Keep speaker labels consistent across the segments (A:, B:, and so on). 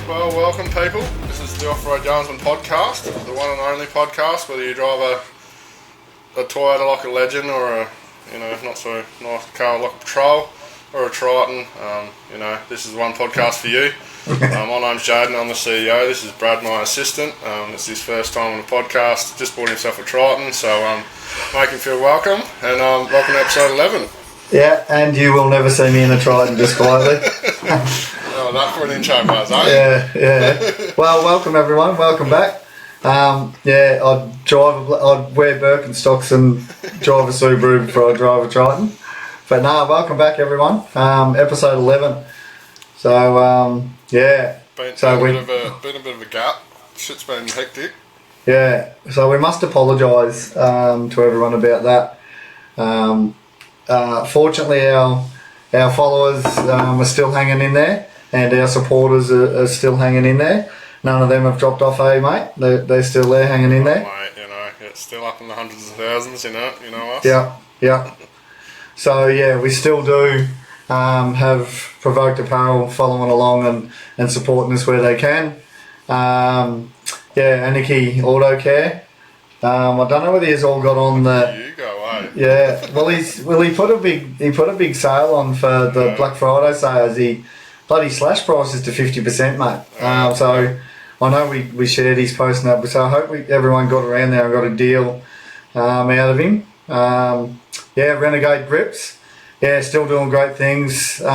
A: Well, welcome people. This is the Off-Road Yarnsman podcast, the one and only podcast. Whether you drive a Toyota like a Legend or a not so nice car like a Patrol or a Triton, this is one podcast for you. My name's Jaydens, I'm the CEO. This is Brad, my assistant. It's his first time on the podcast. Just bought himself a Triton, so make him feel welcome. And welcome to episode 11.
B: Yeah, and you will never see me in a Triton just quietly.
A: Oh, that for an intro, Buzz, eh?
B: Yeah. Well, welcome everyone. Welcome back. I'd wear Birkenstocks and drive a Subaru before I drive a Triton. But no, welcome back everyone. Episode 11. So
A: Been a bit of a gap. Shit's been hectic.
B: Yeah. So we must apologise to everyone about that. Fortunately, our followers are still hanging in there, and our supporters are still hanging in there. None of them have dropped off, mate? They're still there hanging in there.
A: Mate, it's still up in the hundreds of thousands, you know us.
B: Yeah. So, yeah, we still do have Provoked Apparel following along and supporting us where they can. Aniki Auto Care. I don't know whether he's all got on the...
A: You go, eh?
B: Yeah, well, he put a big sale on for the Black Friday sales. He bloody slash prices to 50%, mate. So I know we shared his post and that, so I hope everyone got around there and got a deal out of him. Renegade grips. Yeah, still doing great things. Faye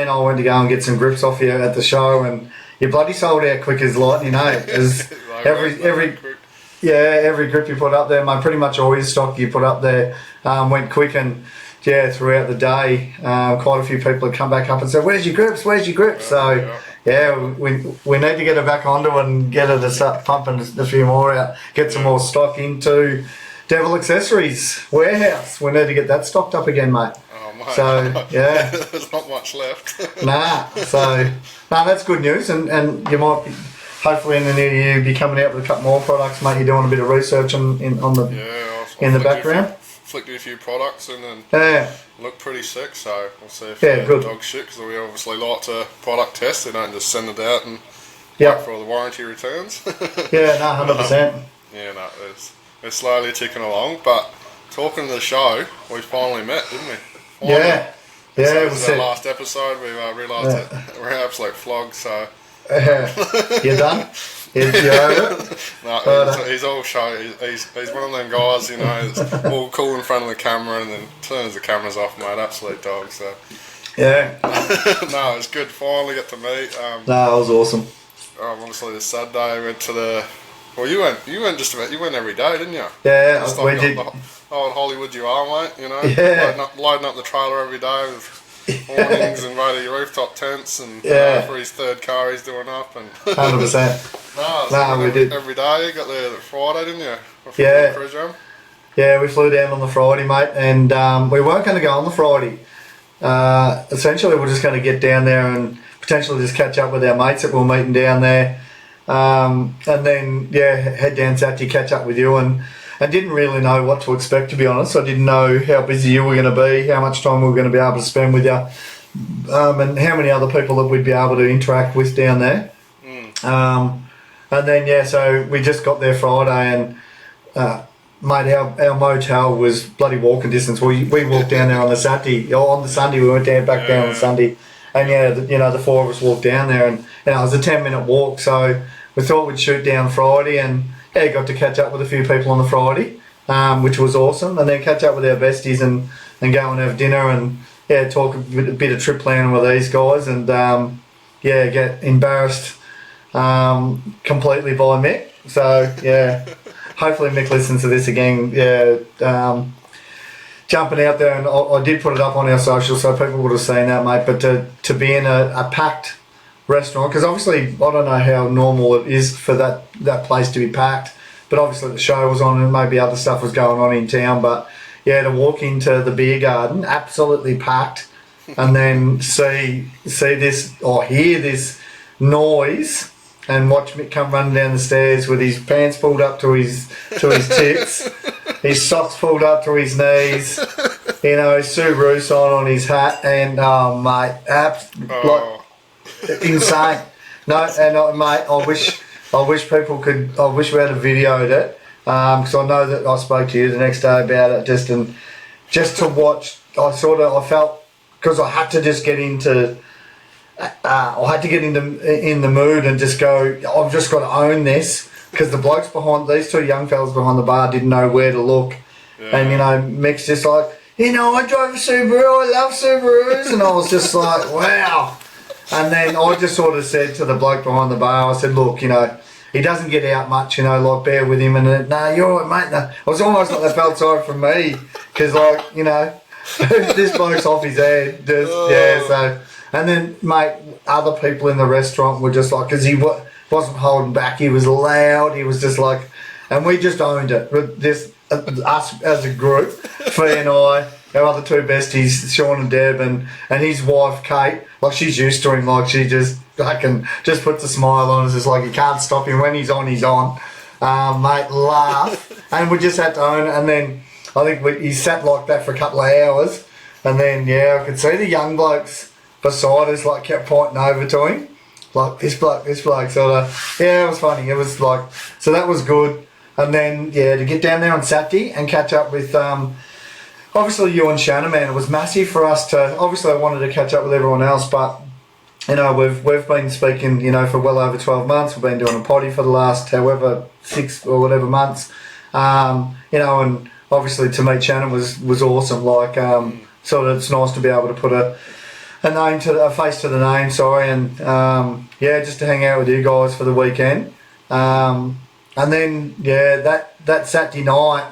B: and I went to go and get some grips off you at the show, and you bloody sold out quick as lightning, eh? Every grip you put up there, mate, pretty much all your stock you put up there went quick, and throughout the day, quite a few people had come back up and said, "Where's your grips? Where's your grips?" We need to get her back onto and get her to start pumping a few more out, get some more stock into Devil Accessories warehouse. We need to get that stocked up again, mate.
A: Oh, mate.
B: So
A: there's not much left.
B: That's good news, and you might be, hopefully in the new year, be coming out with a couple more products, mate. You're doing a bit of research in the background.
A: Flicked a few products and then look pretty sick, so we'll see if
B: good.
A: dog shit, because we obviously like to product test. We don't just send it out and wait for all the warranty returns.
B: 100%.
A: We're slowly ticking along, but talking to the show, we finally met, didn't we? It was our last episode. We realised that we're absolute flogs, so...
B: You done? You over it?
A: No, he's all show. He's one of them guys, that's all cool in front of the camera and then turns the cameras off, mate. Absolute dog, so...
B: Yeah.
A: No, it was good. Finally got to meet.
B: It was awesome.
A: Obviously, this Saturday, we went to the... Well, you went every day, didn't you?
B: Yeah, we did.
A: Old Hollywood you are, mate, loading up the trailer every day with awnings and radio rooftop tents and for his third car he's doing up. And
B: 100%. We did.
A: Every day. You got there Friday, didn't you? Cruise room?
B: Yeah, we flew down on the Friday, mate, and we weren't going to go on the Friday. Essentially, we're just going to get down there and potentially just catch up with our mates that we're meeting down there. And then head down Saturday, catch up with you, and I didn't really know what to expect, to be honest. I didn't know how busy you were going to be, how much time we were going to be able to spend with you, and how many other people that we'd be able to interact with down there. And then so we just got there Friday, and mate, our motel was bloody walking distance. We walked down there on the Saturday. On the Sunday, we went down on the Sunday, and the four of us walked down there, and it was a 10-minute walk. So we thought we'd shoot down Friday, and got to catch up with a few people on the Friday, which was awesome, and then catch up with our besties and go and have dinner and talk a bit of trip planning with these guys, and get embarrassed completely by Mick. So hopefully Mick listens to this again. Jumping out there, and I did put it up on our socials so people would have seen that, mate. But to be in a packed restaurant, because obviously I don't know how normal it is for that place to be packed, but obviously the show was on and maybe other stuff was going on in town, but to walk into the beer garden absolutely packed and then see this or hear this noise and watch Mick come running down the stairs with his pants pulled up to his tits, his socks pulled up to his knees, his Subaru sign on his hat, and mate, insane. No, and mate, I wish people could. I wish we had videoed it, because I know that I spoke to you the next day about it. Just to watch, I felt, because I had to just get into. I had to get in the mood and just go. I've just got to own this, because the blokes behind, these two young fellas behind the bar didn't know where to look, and Mick's just like, I drive a Subaru. I love Subarus, and I was just like, wow. And then I just sort of said to the bloke behind the bar, I said, look, he doesn't get out much, like, bear with him. And no, you're all right, mate. No. It was almost like they felt sorry for me, because, like, this bloke's off his head. So. And then, mate, other people in the restaurant were just like, because he wasn't holding back. He was loud. He was just like, and we just owned it. Us as a group, Fee and I, our other two besties, Sean and Deb, and his wife, Kate, like, she's used to him. Like, she just puts a smile on us. It's like, you can't stop him. When he's on, he's on. Mate, laugh. And we just had to own it. And then I think he sat like that for a couple of hours. And then, I could see the young blokes beside us, like, kept pointing over to him. Like, this bloke. Sort of, it was funny. It was like, so that was good. And then, to get down there on Saturday and catch up with, obviously you and Shannon, man, it was massive for us to, obviously I wanted to catch up with everyone else, but, we've been speaking, for well over 12 months. We've been doing a potty for the last, 6 or whatever months. And obviously to meet Shannon was awesome. Like, sort of, it's nice to be able to put a face to the name, and just to hang out with you guys for the weekend. And then that Saturday night,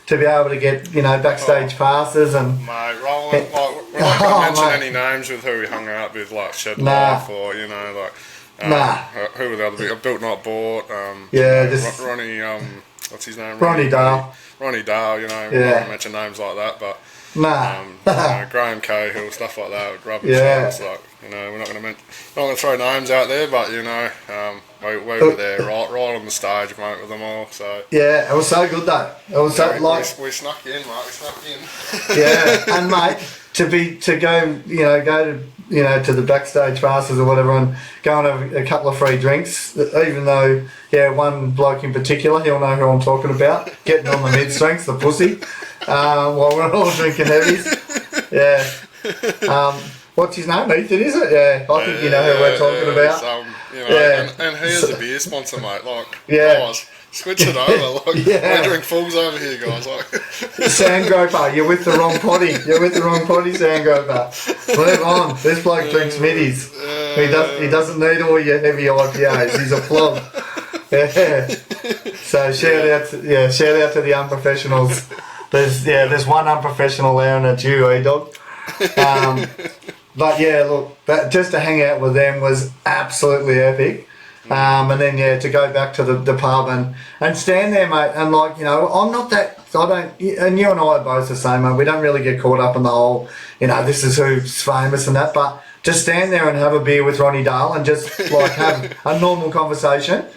B: to be able to get backstage passes and
A: mate, rolling, like, we're not going to mention any names with who we hung out with, like Shed Life or who were the other people? Built Not Bought. Ronnie. What's his name?
B: Ronnie Dale.
A: Ronnie Dale. We're not going to mention names like that, but. Graham Cahill, stuff like that, rubbish. Like, we're not going to throw names out there, but we were there right on the stage, mate, with them all. So
B: it was so good though. It was
A: we snuck in, mate. We snuck in.
B: And mate, to go to the backstage passes or whatever, and go and have a couple of free drinks. Even though one bloke in particular, he'll know who I'm talking about, getting on the mid strengths, the pussy. While we're all drinking heavies. What's his name? Ethan, is it? I think you know who we're talking about.
A: And he is a beer sponsor, mate. Like, guys, switch it over. Like, we drink fools over here, guys. Like,
B: Sandgroper, you're with the wrong potty. Sandgroper. Move on. This bloke drinks middies. He doesn't need all your heavy IPAs. He's a flog. So shout out to the unprofessionals. There's one unprofessional there, and it's you, dog? But look, just to hang out with them was absolutely epic. And then to go back to the pub and stand there, mate, and like, I'm not that, and you and I are both the same, mate. We don't really get caught up in the whole, this is who's famous and that, but just stand there and have a beer with Ronnie Dale and just like have a normal conversation.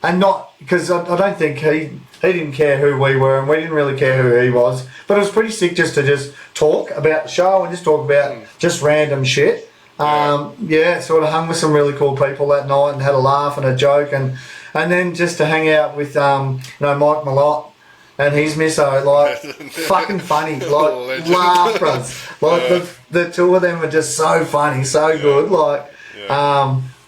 B: And not, because I don't think he didn't care who we were, and we didn't really care who he was. But it was pretty sick just to talk about the show and just talk about just random shit. Sort of hung with some really cool people that night and had a laugh and a joke, and then just to hang out with Mike Malott and his misso, like fucking funny, like laughers. Like the two of them were just so funny, so good. Like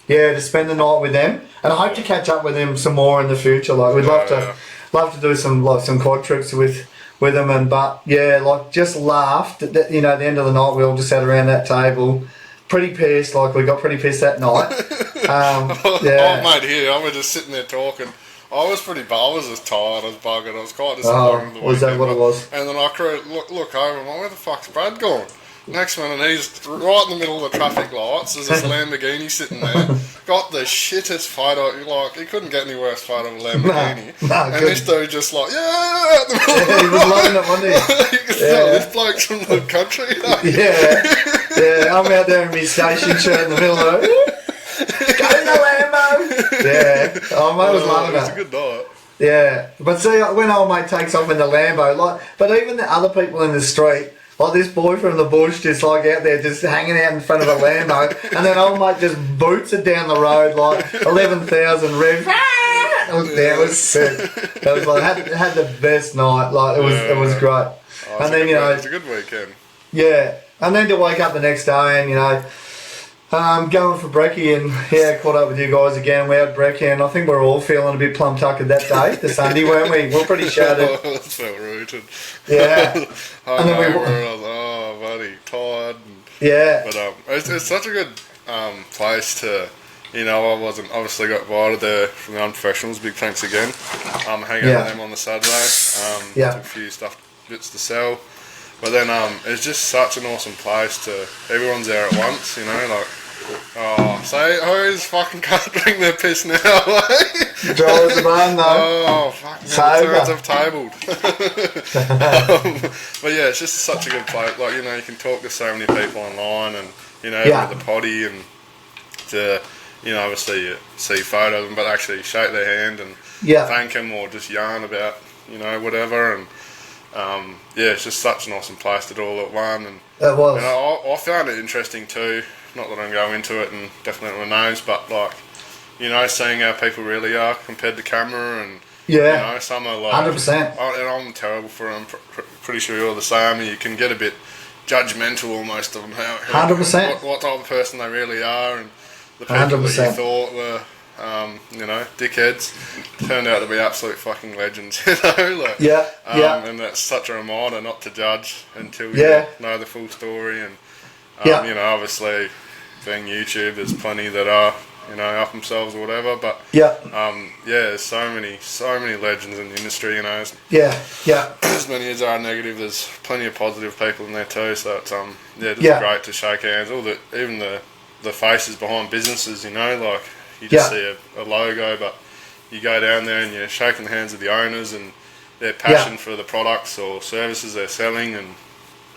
B: to spend the night with them. And I hope to catch up with him some more in the future. Like, we'd love to do some quad trips with them, just laughed. At the end of the night, we all just sat around that table, pretty pissed. Like, we got pretty pissed that night.
A: Mate, here I was just sitting there talking. I was just tired. I was buggered. I was quite disappointed.
B: Was that what it was?
A: And then I look over. I'm like, where the fuck's Brad gone? Next minute, he's right in the middle of the traffic lights. There's this Lamborghini sitting there. Got the shittest photo. Like, he couldn't get any worse photo of a Lamborghini. And this dude just like, out the middle
B: he was loving it, wasn't he?
A: You can tell this bloke's from the country.
B: I'm out there in my station shirt in the middle of it. Go in the Lambo! Mate was loving it.
A: It was a good night.
B: Yeah, but see, when old mate takes off in the Lambo, but even the other people in the street, like this boy from the bush just like out there just hanging out in front of a Lambo, and then old mate just boots it down the road like 11,000 revs. It was sick. It was like had the best night. Like it was great.
A: Oh,
B: and then
A: it's a good weekend.
B: Yeah, and then to wake up the next day and going for brekkie and caught up with you guys again. We had brekkie and I think we're all feeling a bit plum tuckered that day, the Sunday, weren't we? We're pretty shattered.
A: That felt rooted.
B: Yeah.
A: And then I was buddy, tired.
B: Yeah.
A: But it's such a good place to, I wasn't obviously got invited there from the unprofessionals. Big thanks again. Hanging out with them on the Saturday. Took a few bits to sell. But then it's just such an awesome place to, everyone's there at once, who's fucking can't drink their piss now,
B: Draws the bone though.
A: Oh, fucking turns I've tabled. But yeah, it's just such a good place. Like, you can talk to so many people online and, with the potty and to, obviously you see photos of them, but actually shake their hand and thank them or just yarn about, whatever. And it's just such an awesome place to do all at one. And
B: it was.
A: And I found it interesting too. Not that I can go into it and definitely my nose, but like, seeing how people really are compared to camera and some are like
B: 100%.
A: And I'm terrible for them. Pretty sure you're the same. And you can get a bit judgmental almost on how
B: 100%.
A: What type of person they really are, and the people 100%. That you thought were. Dickheads turned out to be absolute fucking legends, And that's such a reminder not to judge until you know the full story. And obviously, being YouTube, there's plenty that are up themselves or whatever. But there's so many legends in the industry. As many as are negative, there's plenty of positive people in there too. So it's great to shake hands. Even the faces behind businesses, like. You just see a logo, but you go down there and you're shaking the hands of the owners and their passion for the products or services they're selling, and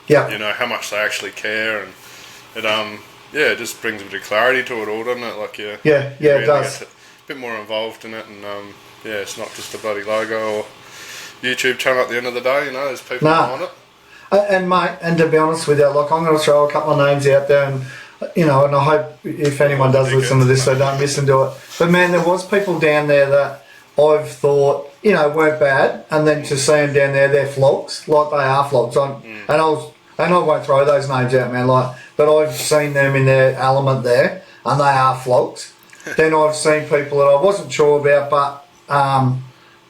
A: how much they actually care, and it just brings a bit of clarity to it all, doesn't it? Like it
B: does.
A: Get a bit more involved in it, and it's not just a bloody logo or YouTube channel at the end of the day. There's people behind it.
B: And mate, and to be honest with you, like I'm going to throw a couple of names out there and. And I hope if anyone does listen to this, they don't listen to it. But man, there was people down there that I've thought, weren't bad, and then to see them down there, they're flogs, like they are flogs. And I won't throw those names out, man. But I've seen them in their element there, and they are flogs. Then I've seen people that I wasn't sure about, but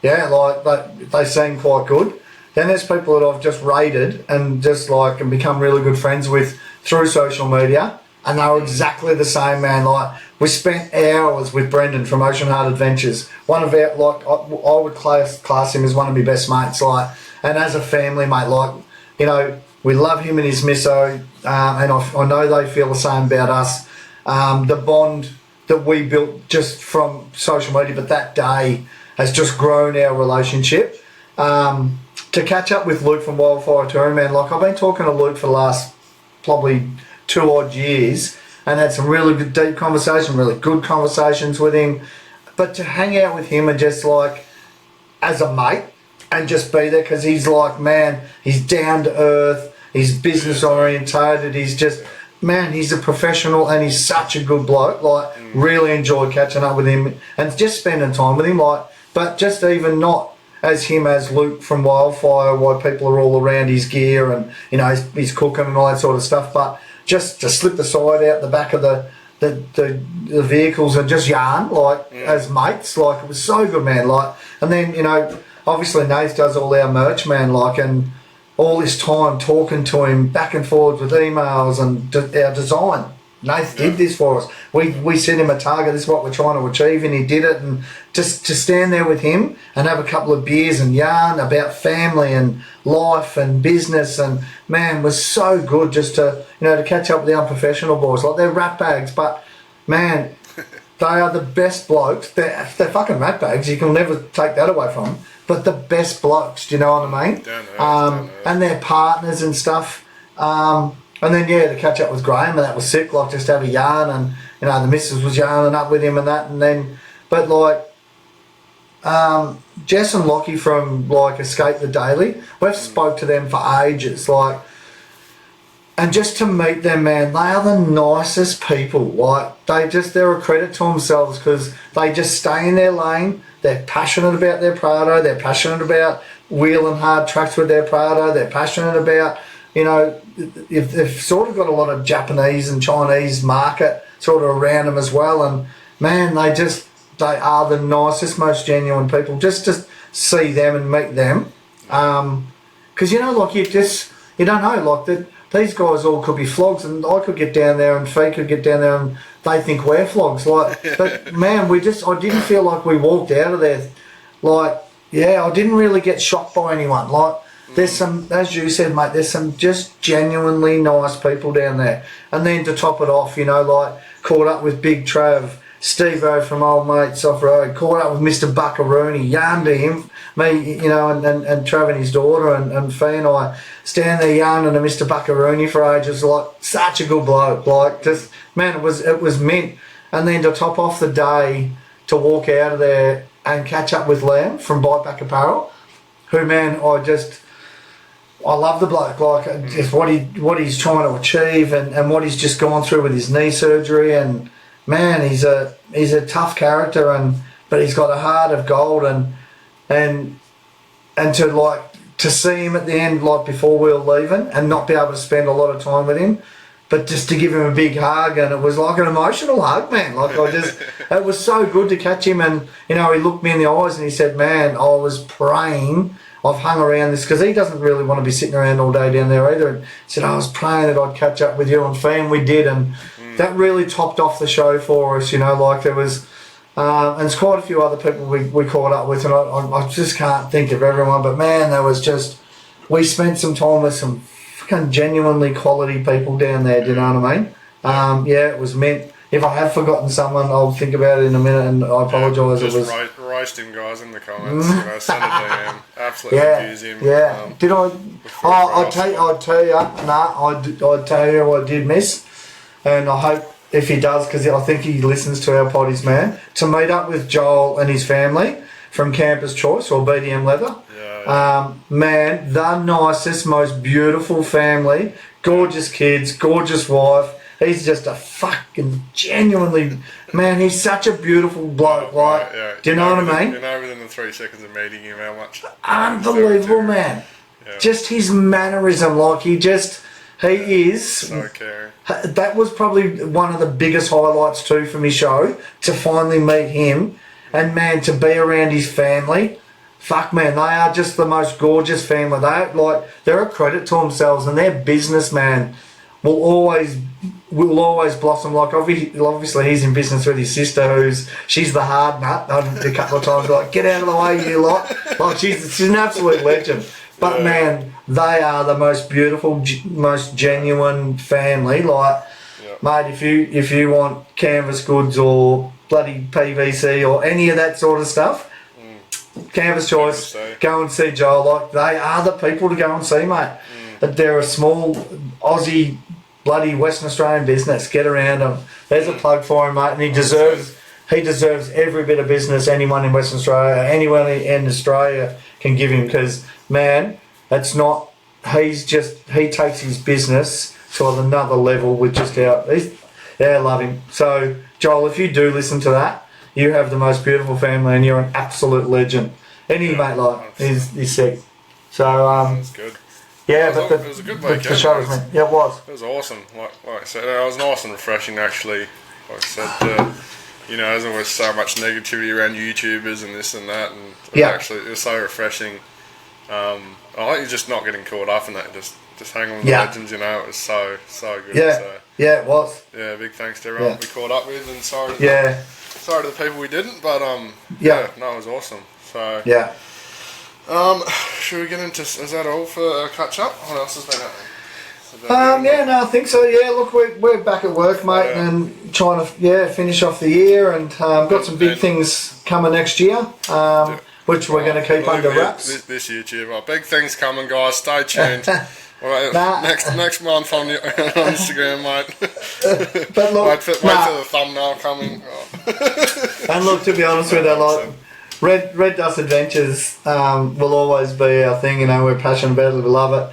B: they seem quite good. Then there's people that I've just rated and just and become really good friends with through social media. And they were exactly the same, man. Like, we spent hours with Brendan from Ocean Heart Adventures. One of our, I would class him as one of my best mates. And as a family, mate, we love him and his misso. And I know they feel the same about us. The bond that we built just from social media, but that day has just grown our relationship. To catch up with Luke from Wildfire Touring, man, I've been talking to Luke for the last probably 2 odd years and had some really good deep conversation, really good conversations with him. But to hang out with him and just as a mate and just be there, because he's he's down to earth, he's business orientated, he's a professional and he's such a good bloke. Really enjoyed catching up with him and just spending time with him. But just even not as him as Luke from Wildfire, why people are all around his gear and he's cooking and all that sort of stuff, but just to slip the side out the back of the vehicles and just yarn as mates, it was so good, man. And then obviously Nath does all our merch, man, and all this time talking to him back and forth with emails and our design. Nath did this for us. We set him a target, this is what we're trying to achieve, and he did it. And just to stand there with him and have a couple of beers and yarn about family and life and business, and man, was so good just to to catch up with the unprofessional boys. They're rat bags, but man, they are the best blokes. They're fucking rat bags, you can never take that away from them, but the best blokes, do you know what I mean? And their partners and stuff. And then to catch up with Graham, and that was sick, just to have a yarn, and the missus was yarning up with him and that, and then Jess and Lockie from Escape the Daily, we've spoke to them for ages. And just to meet them, man, they are the nicest people. Like, they're a credit to themselves because they just stay in their lane. They're passionate about their Prado. They're passionate about wheeling hard tracks with their Prado. They're passionate about, you know, if they've sort of got a lot of Japanese and Chinese market sort of around them as well. And man, they are the nicest, most genuine people. Just to see them and meet them, because you know, like you don't know, like that. These guys all could be flogs, and I could get down there, and Fee could get down there, and they think we're flogs. Like, but man, I didn't feel like we walked out of there. Like, yeah, I didn't really get shocked by anyone. Like, there's some, as you said, mate, there's some just genuinely nice people down there. And then to top it off, you know, like, caught up with Big Trav, Steve-O from Old Mates Off Road, caught up with Mr. Buckaroony, yarned to him, me, you know, and Trav and his daughter, and Fee and I stand there yarning to Mr. Buckaroony for ages. Like, such a good bloke. Like, just, man, it was mint. And then to top off the day, to walk out of there and catch up with Liam from Bite Back Apparel, who, man, I love the bloke. Like, just what he's trying to achieve, and what he's just gone through with his knee surgery. And man, he's a tough character, but he's got a heart of gold, and to see him at the end, like before we were leaving, and not be able to spend a lot of time with him, but just to give him a big hug, and it was like an emotional hug, man. Like, it was so good to catch him, and you know, he looked me in the eyes and he said, "Man, I was praying. I've hung around this," because he doesn't really want to be sitting around all day down there either. And he said, "I was praying that I'd catch up with you and Fee," and we did, and that really topped off the show for us. You know, like there was, and there's quite a few other people we caught up with, and I just can't think of everyone. But man, we spent some time with some fucking genuinely quality people down there. Do you know what I mean? Yeah, it was meant. If I have forgotten someone, I'll think about it in a minute, and I apologise.
A: Just roast him, guys, in the comments. You know, send a DM. Absolutely abuse him.
B: Yeah. Did I? I'd tell you who I did miss, and I hope if he does, because I think he listens to our potties, man, to meet up with Joel and his family from Camper's Choice or BDM Leather. Man, the nicest, most beautiful family, gorgeous kids, gorgeous wife. He's just a fucking genuinely, man, he's such a beautiful bloke. Like, do you know what I mean?
A: You know within the 3 seconds of meeting him how much.
B: Unbelievable, man. Yeah. Just his mannerism, like he is.
A: So caring.
B: That was probably one of the biggest highlights too from his show, to finally meet him, and man, to be around his family. Fuck, man, they are just the most gorgeous family. They're a credit to themselves, and their business, man, will always blossom. Like, obviously he's in business with his sister, she's the hard nut. A couple of times like, get out of the way, you lot. Like, she's an absolute legend. But man, they are the most beautiful, most genuine family. Like, mate, if you want canvas goods or bloody PVC or any of that sort of stuff, Canvas Choice, go and see Joel. Like, they are the people to go and see, mate. They're a small Aussie, bloody Western Australian business. Get around them. There's a plug for him, mate, and he deserves every bit of business anyone in Western Australia, anyone in Australia can give him, because man, he takes his business to another level with just how I love him. So Joel, if you do listen to that, you have the most beautiful family, and you're an absolute legend. Any mate, like, he's sick. So
A: that's good.
B: Yeah,
A: it was a good weekend.
B: It was.
A: It was awesome. Like I said, it was nice and refreshing, actually. Like I said, you know, there's always so much negativity around YouTubers and this and that, and it was so refreshing. I like you just not getting caught up in that, just hanging with the legends. You know, it was so good.
B: Yeah, it was.
A: Yeah, big thanks to everyone we caught up with, and sorry to the people we didn't, but no, it was awesome. So should we get into? Is that all for catch up? What else has been happening?
B: I think so. Yeah, look, we're back at work, mate, and trying to finish off the year, and got some big things coming next year, which we're going to keep under wraps.
A: This YouTube, big things coming, guys. Stay tuned. Next month on Instagram, mate.
B: But look,
A: wait for the thumbnail coming.
B: And look, to be honest with you, like, Red Dust Adventures will always be our thing. You know, we're passionate about it, we love it.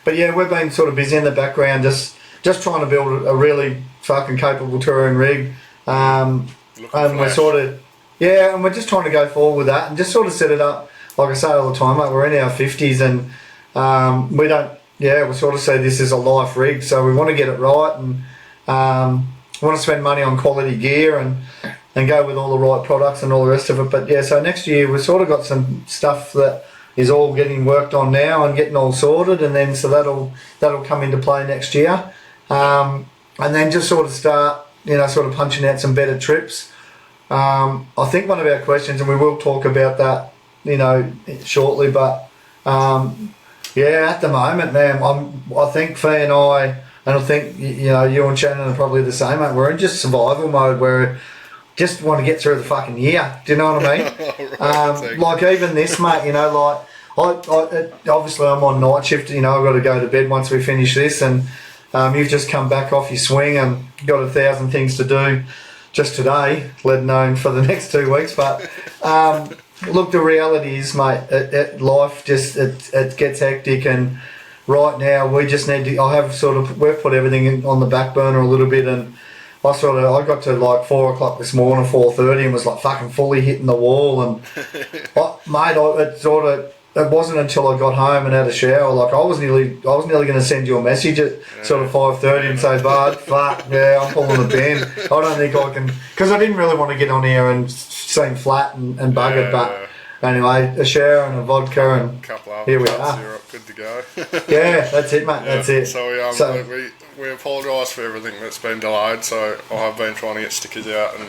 B: But yeah, we've been sort of busy in the background, just trying to build a really fucking capable touring rig. And we're sort of, yeah, and we're just trying to go forward with that and just sort of set it up. Like I say all the time, mate, we're in our 50s and we sort of say this is a life rig, so we want to get it right and want to spend money on quality gear and go with all the right products and all the rest of it. But yeah, so next year we've sort of got some stuff that is all getting worked on now and getting all sorted, and then so that'll come into play next year. And then just sort of start, sort of punching out some better trips. I think one of our questions, and we will talk about that, shortly, but at the moment, man, I think Fee and I think, you and Shannon are probably the same, mate. We're in just survival mode where just want to get through the fucking year. Do you know what I mean? Like even this, mate, like I obviously I'm on night shift, I've got to go to bed once we finish this, and you've just come back off your swing and got 1,000 things to do just today, let alone for the next 2 weeks. But look, the reality is, mate, life just it gets hectic, and right now we just need to. We've put everything on the back burner a little bit, and I got to like 4 o'clock this morning, 4:30, and was like fucking fully hitting the wall, and it wasn't until I got home and had a shower, like I was nearly going to send you a message at sort of 5:30 and say, bud, fuck, yeah, I'm pulling the pin. I don't think I can, because I didn't really want to get on here and seem flat and buggered, but anyway, a shower and a vodka and
A: couple of
B: here we are.
A: You're up, good to go.
B: Yeah, that's it, mate. That's it.
A: So we apologise for everything that's been delayed. So I have been trying to get stickers out and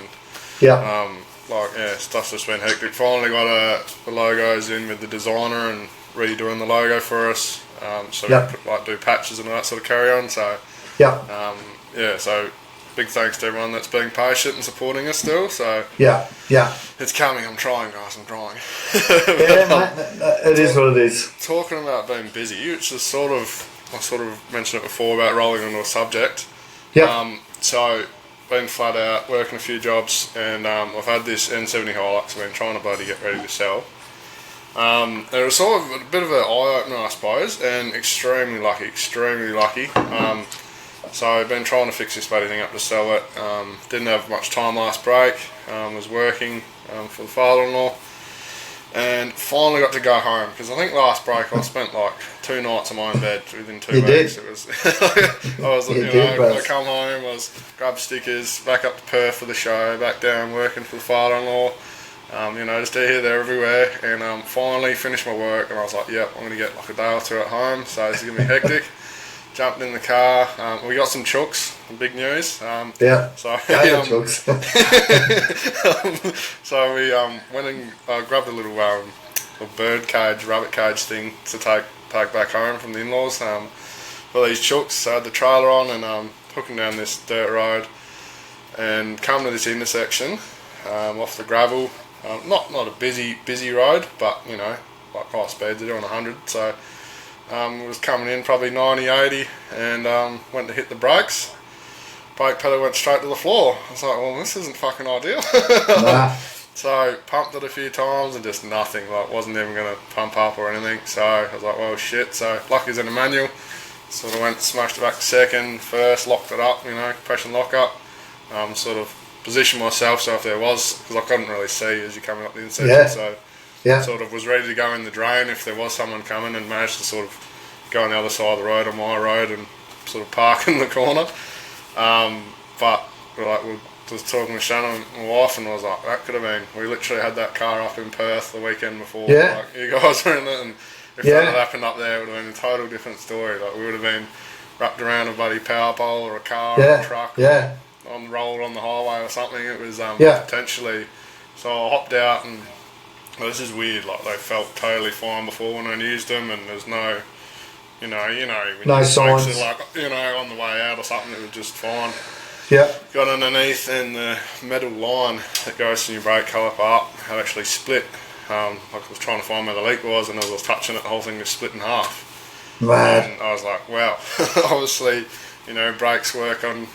A: stuff's just been hectic. Finally got the logos in with the designer and redoing the logo for us. So we do patches and all that sort of carry on. So so big thanks to everyone that's being patient and supporting us still. So it's coming. I'm trying, guys. I'm trying.
B: Mate, it is what it is.
A: Talking about being busy, it's just I sort of mentioned it before about rolling onto a subject. So been flat out, working a few jobs, and I've had this N70 Hilux I've been trying to bloody get ready to sell. It was sort of a bit of an eye-opener, I suppose, and extremely lucky. So I've been trying to fix this bloody thing up to sell it. Didn't have much time last break, was working for the father-in-law, and finally got to go home, because I think last break I spent like 2 nights in my own bed within 2 weeks.
B: Did.
A: It was I come home, grab stickers, back up to Perth for the show, back down working for the father-in-law, just here, there, everywhere, and finally finished my work, and I was like, yep, I'm going to get like a day or 2 at home, so this is going to be hectic. Jumped in the car, we got some chooks, big news. So we went and grabbed a little bird cage, rabbit cage thing to take back home from the in-laws for these chooks. So I had the trailer on and took them down this dirt road and come to this intersection off the gravel. Not a busy road, but like high speeds, they're doing 100. So was coming in probably 90, 80, and went to hit the brakes. Brake pedal went straight to the floor. I was like, well, this isn't fucking ideal. So pumped it a few times and just nothing. Like, wasn't even going to pump up or anything. So I was like, well, shit. So lucky it's in a manual. Sort of went, smashed it back to second, first, locked it up, press and lock up. Sort of positioned myself so if there was, because I couldn't really see as you're coming up the intersection. Sort of was ready to go in the drain if there was someone coming, and managed to sort of go on the other side of the road on my road and sort of park in the corner. But we was talking with Shannon, my wife, and I was like, that could have been. We literally had that car up in Perth the weekend before. Like, you guys were in it, and if that had happened up there, it would have been a total different story. Like, we would have been wrapped around a bloody power pole or a car or a truck, on the roll on the highway or something. It was potentially. So I hopped out and. Well, this is weird, like they felt totally fine before when I used them, and there's no, when
B: no signs.
A: It like, on the way out or something, it was just fine. Got underneath, and the metal line that goes from your brake caliper up had actually split. I was trying to find where the leak was, and as I was touching it, the whole thing was split in half.
B: Mad.
A: And I was like, wow, obviously, brakes work on,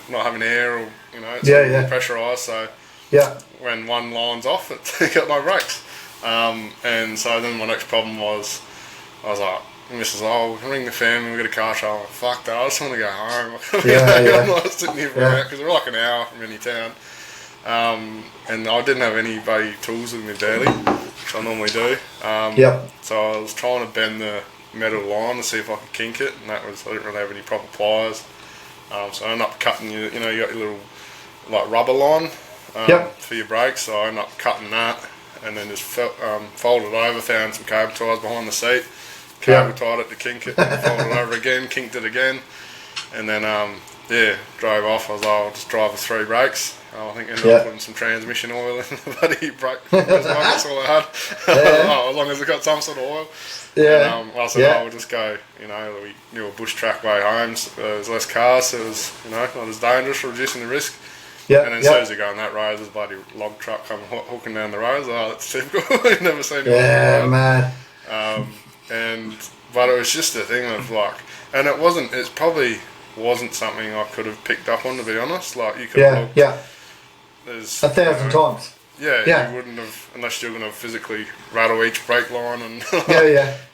A: not having air or, it's pressurised, so. When one line's off, it got no brakes. And so then my next problem was, I was like, Missus, oh, ring the family, we got a car show. I'm like, fuck that, I just want to go home. I'm not sitting here for an hour, because we're like an hour from any town. And I didn't have any bloody tools with me daily, which I normally do. So I was trying to bend the metal line to see if I could kink it, and I didn't really have any proper pliers. So I ended up cutting, you got your little like rubber line for your brakes, so I ended up cutting that, and then just folded it over, found some cable ties behind the seat, cable tied it to kink it, and folded it over again, kinked it again, and then drove off. I was like, I'll just drive with 3 brakes. I think ended up putting some transmission oil in the bloody brake. That's all I had. As long as it got some sort of oil. And I said, we'll just go, we knew a bush track way home, so there was less cars, so it was, not as dangerous, reducing the risk. And then as soon as you go on that road, there's a bloody log truck coming hooking down the road. That's typical. You've never seen it.
B: Man.
A: But it was just a thing of like, and it probably wasn't something I could have picked up on, to be honest. Like, you could have looked. There's
B: 1,000 times.
A: You wouldn't have, unless you're going to physically rattle each brake line and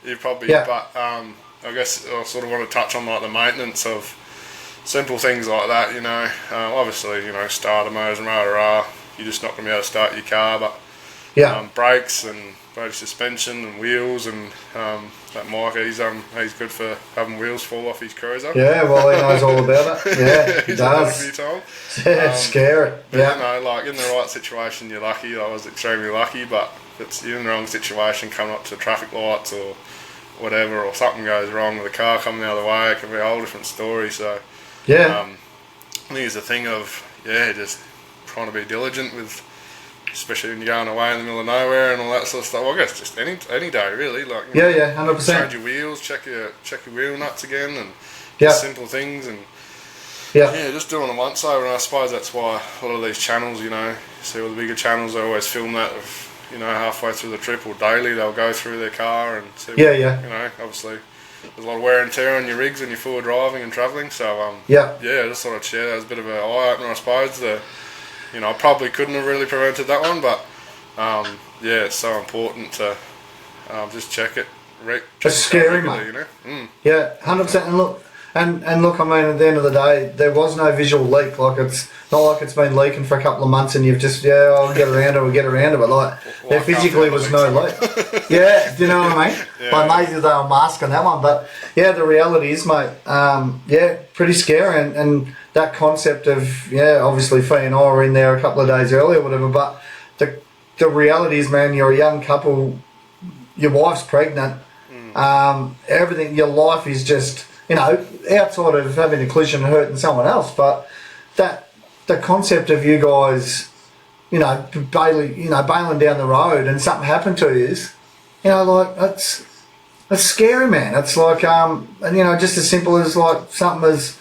A: you probably. But I guess I sort of want to touch on like the maintenance of simple things like that. Obviously, starter motors and rah. You're just not going to be able to start your car, but brakes and body suspension and wheels and that Mike, he's good for having wheels fall off his cruiser.
B: Yeah, well, he knows all about it. Yeah, he does. It's scary.
A: But, like in the right situation, you're lucky. I was extremely lucky, but if it's you're in the wrong situation, coming up to traffic lights or whatever, or something goes wrong with a car coming out of the way, it can be a whole different story. So, I think it's a thing of just trying to be diligent with. Especially when you're going away in the middle of nowhere and all that sort of stuff. Well, I guess just any day really. Like
B: 100%.
A: Change your wheels, check your wheel nuts again, and simple things, and just doing them once over. And I suppose that's why a lot of these channels, you see all the bigger channels, they always film that of halfway through the trip or daily they'll go through their car and see. Obviously there's a lot of wear and tear on your rigs when you're forward driving and travelling. So I just thought I'd share that as a bit of an eye opener, I suppose. I probably couldn't have really prevented that one, but it's so important to just check it.
B: It's scary, mate. 100%. And look, I mean, at the end of the day, there was no visual leak. Like, it's not like it's been leaking for a couple of months and you've just I'll get around it. Like, there physically was no leak. Do you know what I mean? Like, maybe they were masking that one, but the reality is, mate, pretty scary. And that concept of obviously Fee and I were in there a couple of days earlier or whatever, but the reality is, man, you're a young couple, your wife's pregnant, everything, your life is just outside of having a collision and hurting someone else, but the concept of you guys bailing down the road and something happened to you is like that's scary, man. It's like just as simple as like something as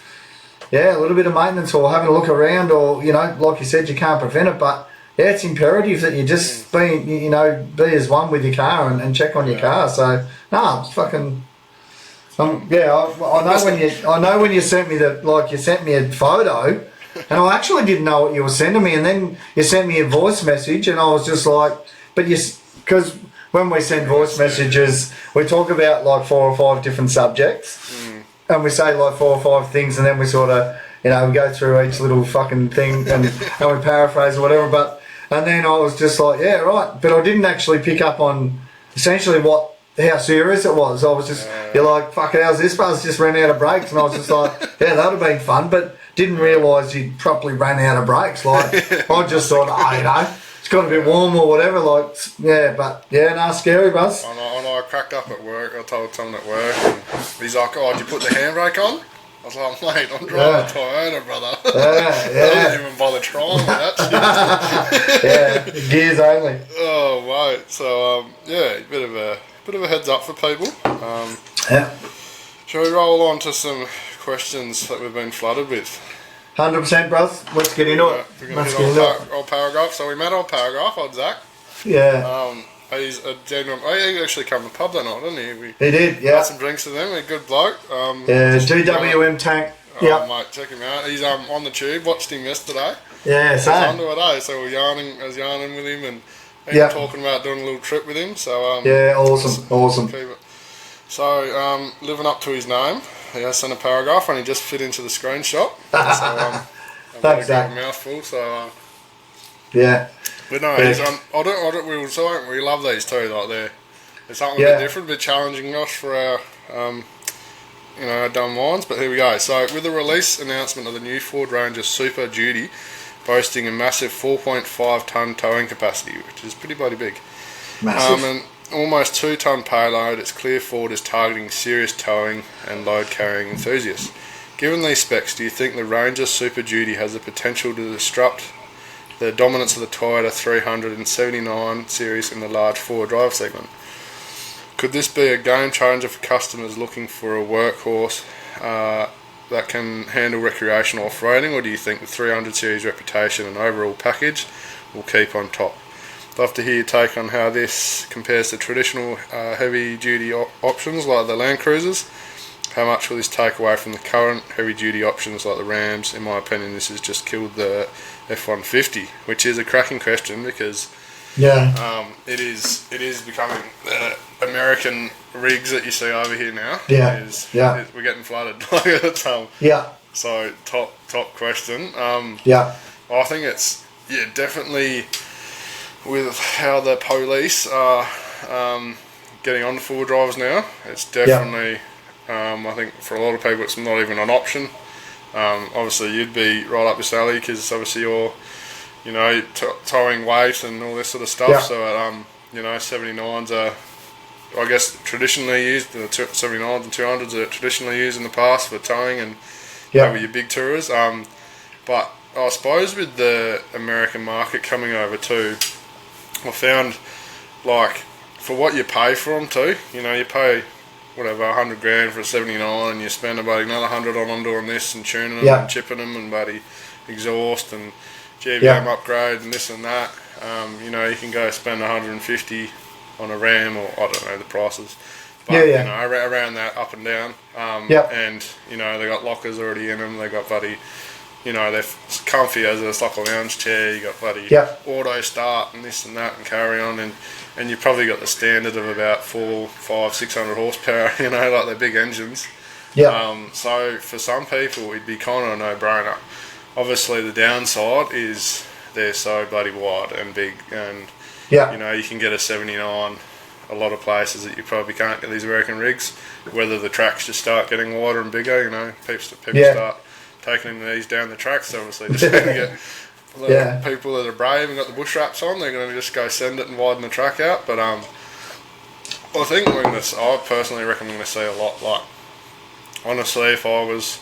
B: a little bit of maintenance or having a look around, or like you said, you can't prevent it, but it's imperative that you just be as one with your car and check on your car. So it's fucking I know when you sent me you sent me a photo and I actually didn't know what you were sending me, and then you sent me a voice message and I was just like, because when we send voice messages we talk about like 4 or 5 different subjects. And we say like 4 or 5 things, and then we sort of, we go through each little fucking thing and we paraphrase or whatever. And then I was just like, but I didn't actually pick up on essentially how serious it was. I was just, you're like, fuck, how's this buzz? Just ran out of brakes. And I was just like, that would have been fun, but didn't realise you'd properly run out of brakes. Like, I just thought, it's got a bit warm or whatever. Like, scary, buzz.
A: I cracked up at work. I told someone at work, and he's like, "Oh, did you put the handbrake on?" I was like, "Mate, I'm driving a Toyota, brother. I didn't even bother trying with that shit."
B: Gears only.
A: Oh, mate. So, bit of a heads up for people. Shall we roll on to some questions that we've been flooded with?
B: 100%, bros. Let's get into it.
A: We're going to hit old Paragraph. So we met old Paragraph, old Zach. He's a genuine. He actually came to the pub that night, didn't he?
B: He did,
A: had some drinks with him. A good bloke.
B: GWM tank.
A: Mate, check him out. He's on the tube. Watched him yesterday.
B: Yeah, same.
A: I was under it, so I was yarning with him and talking about doing a little trip with him. So
B: awesome.
A: So, living up to his name, he has sent a paragraph and he just fit into the screenshot. So, I've
B: Thanks,
A: got a
B: Zach.
A: mouthful, so...
B: Yeah.
A: But no,
B: Yeah.
A: we love these too. Like they're something a bit different, a bit challenging us for our, our dumb minds. But here we go. So with the release announcement of the new Ford Ranger Super Duty, boasting a massive 4.5 ton towing capacity, which is pretty bloody big,
B: Massive.
A: and almost 2 ton payload, it's clear Ford is targeting serious towing and load carrying enthusiasts. Given these specs, do you think the Ranger Super Duty has the potential to disrupt the dominance of the Toyota 379 series in the large four-drive segment? Could this be a game changer for customers looking for a workhorse that can handle recreational off-roading, or do you think the 300 series reputation and overall package will keep on top? I'd love to hear your take on how this compares to traditional heavy-duty options like the Land Cruisers. How much will this take away from the current heavy-duty options like the Rams? In my opinion, this has just killed the F-150, which is a cracking question because it is becoming American rigs that you see over here now. We're getting flooded. So top question. I think it's definitely with how the police are getting on the four drives now. It's definitely. I think for a lot of people it's not even an option. Obviously you'd be right up your alley because obviously you're, towing weight and all this sort of stuff. So, 79s are, I guess, traditionally used. The 79s and 200s are traditionally used in the past for towing and maybe your big tourers. But I suppose with the American market coming over too, I found like for what you pay for them too, you pay whatever, $100,000 for a 79 and you spend about another 100 on doing this and tuning them and chipping them and buddy exhaust and GBM upgrade and this and that. You can go spend 150 on a Ram, or I don't know the prices, but around that, up and down. And they got lockers already in them. They got buddy, they're comfy as it's like a lounge chair. You got buddy auto start and this and that and carry on, and you've probably got the standard of about 400, 500, 600 horsepower. Like they're big engines. So for some people it'd be kind of a no-brainer. Obviously the downside is they're so bloody wide and big, and you can get a 79 a lot of places that you probably can't get these American rigs, whether the tracks just start getting wider and bigger. People start taking these down the tracks. Obviously just going to get a lot of people that are brave and got the bush wraps on, they're going to just go send it and widen the track out. But I think I personally reckon we're going to see a lot. Like honestly, if I was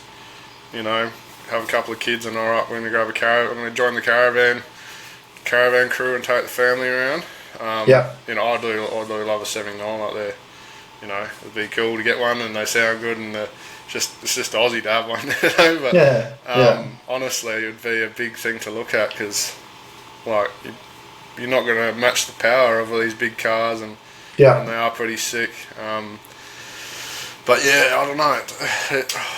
A: have a couple of kids and alright, we're going to grab a caravan, I'm going to join the caravan crew and take the family around. I do love a 79 like there. It'd be cool to get one and they sound good and it's just Aussie to have one. But honestly, it would be a big thing to look at because like you're not going to match the power of all these big cars and they are pretty sick. But I don't know.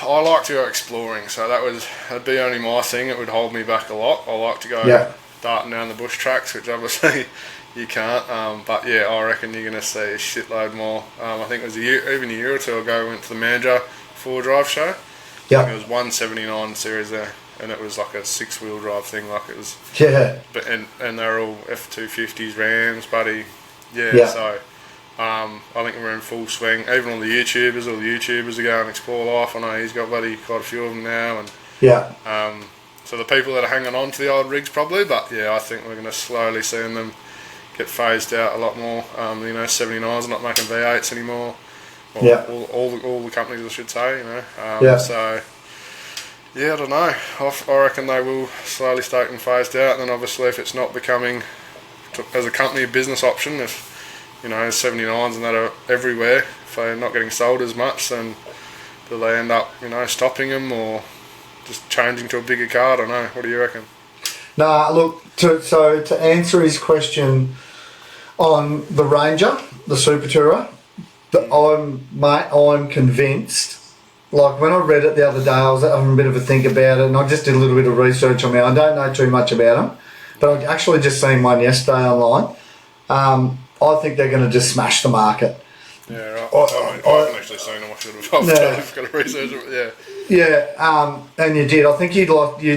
A: I like to go exploring, so that'd be only my thing. It would hold me back a lot. I like to go darting down the bush tracks, which obviously you can't. But I reckon you're going to see a shitload more. I think it was a year or two ago, we went to the Mandurah four-drive show. I think it was 179 series there, and it was like a six-wheel drive thing. Like it was. But and they're all F250s, Rams, buddy. So. I think we're in full swing. Even all the YouTubers are going Explore Life. I know he's got quite a few of them now, and so the people that are hanging on to the old rigs probably, but I think we're going to slowly see them get phased out a lot more. 79s are not making V8s anymore. All the companies, I should say. So I don't know. I reckon they will slowly start getting phased out, and then obviously if it's not becoming as a company a business option, if 79s and that are everywhere, if they're not getting sold as much, then do they end up, stopping them or just changing to a bigger car? I don't know. What do you reckon?
B: Nah, look, to answer his question on the Ranger, the Super Tourer, I'm convinced. Like when I read it the other day, I was having a bit of a think about it, and I just did a little bit of research on it. I don't know too much about them, but I actually just seen one yesterday online. I think they're going to just smash the market.
A: Yeah, right. I haven't actually seen them. I should have. I've got to research it.
B: And you did. I think you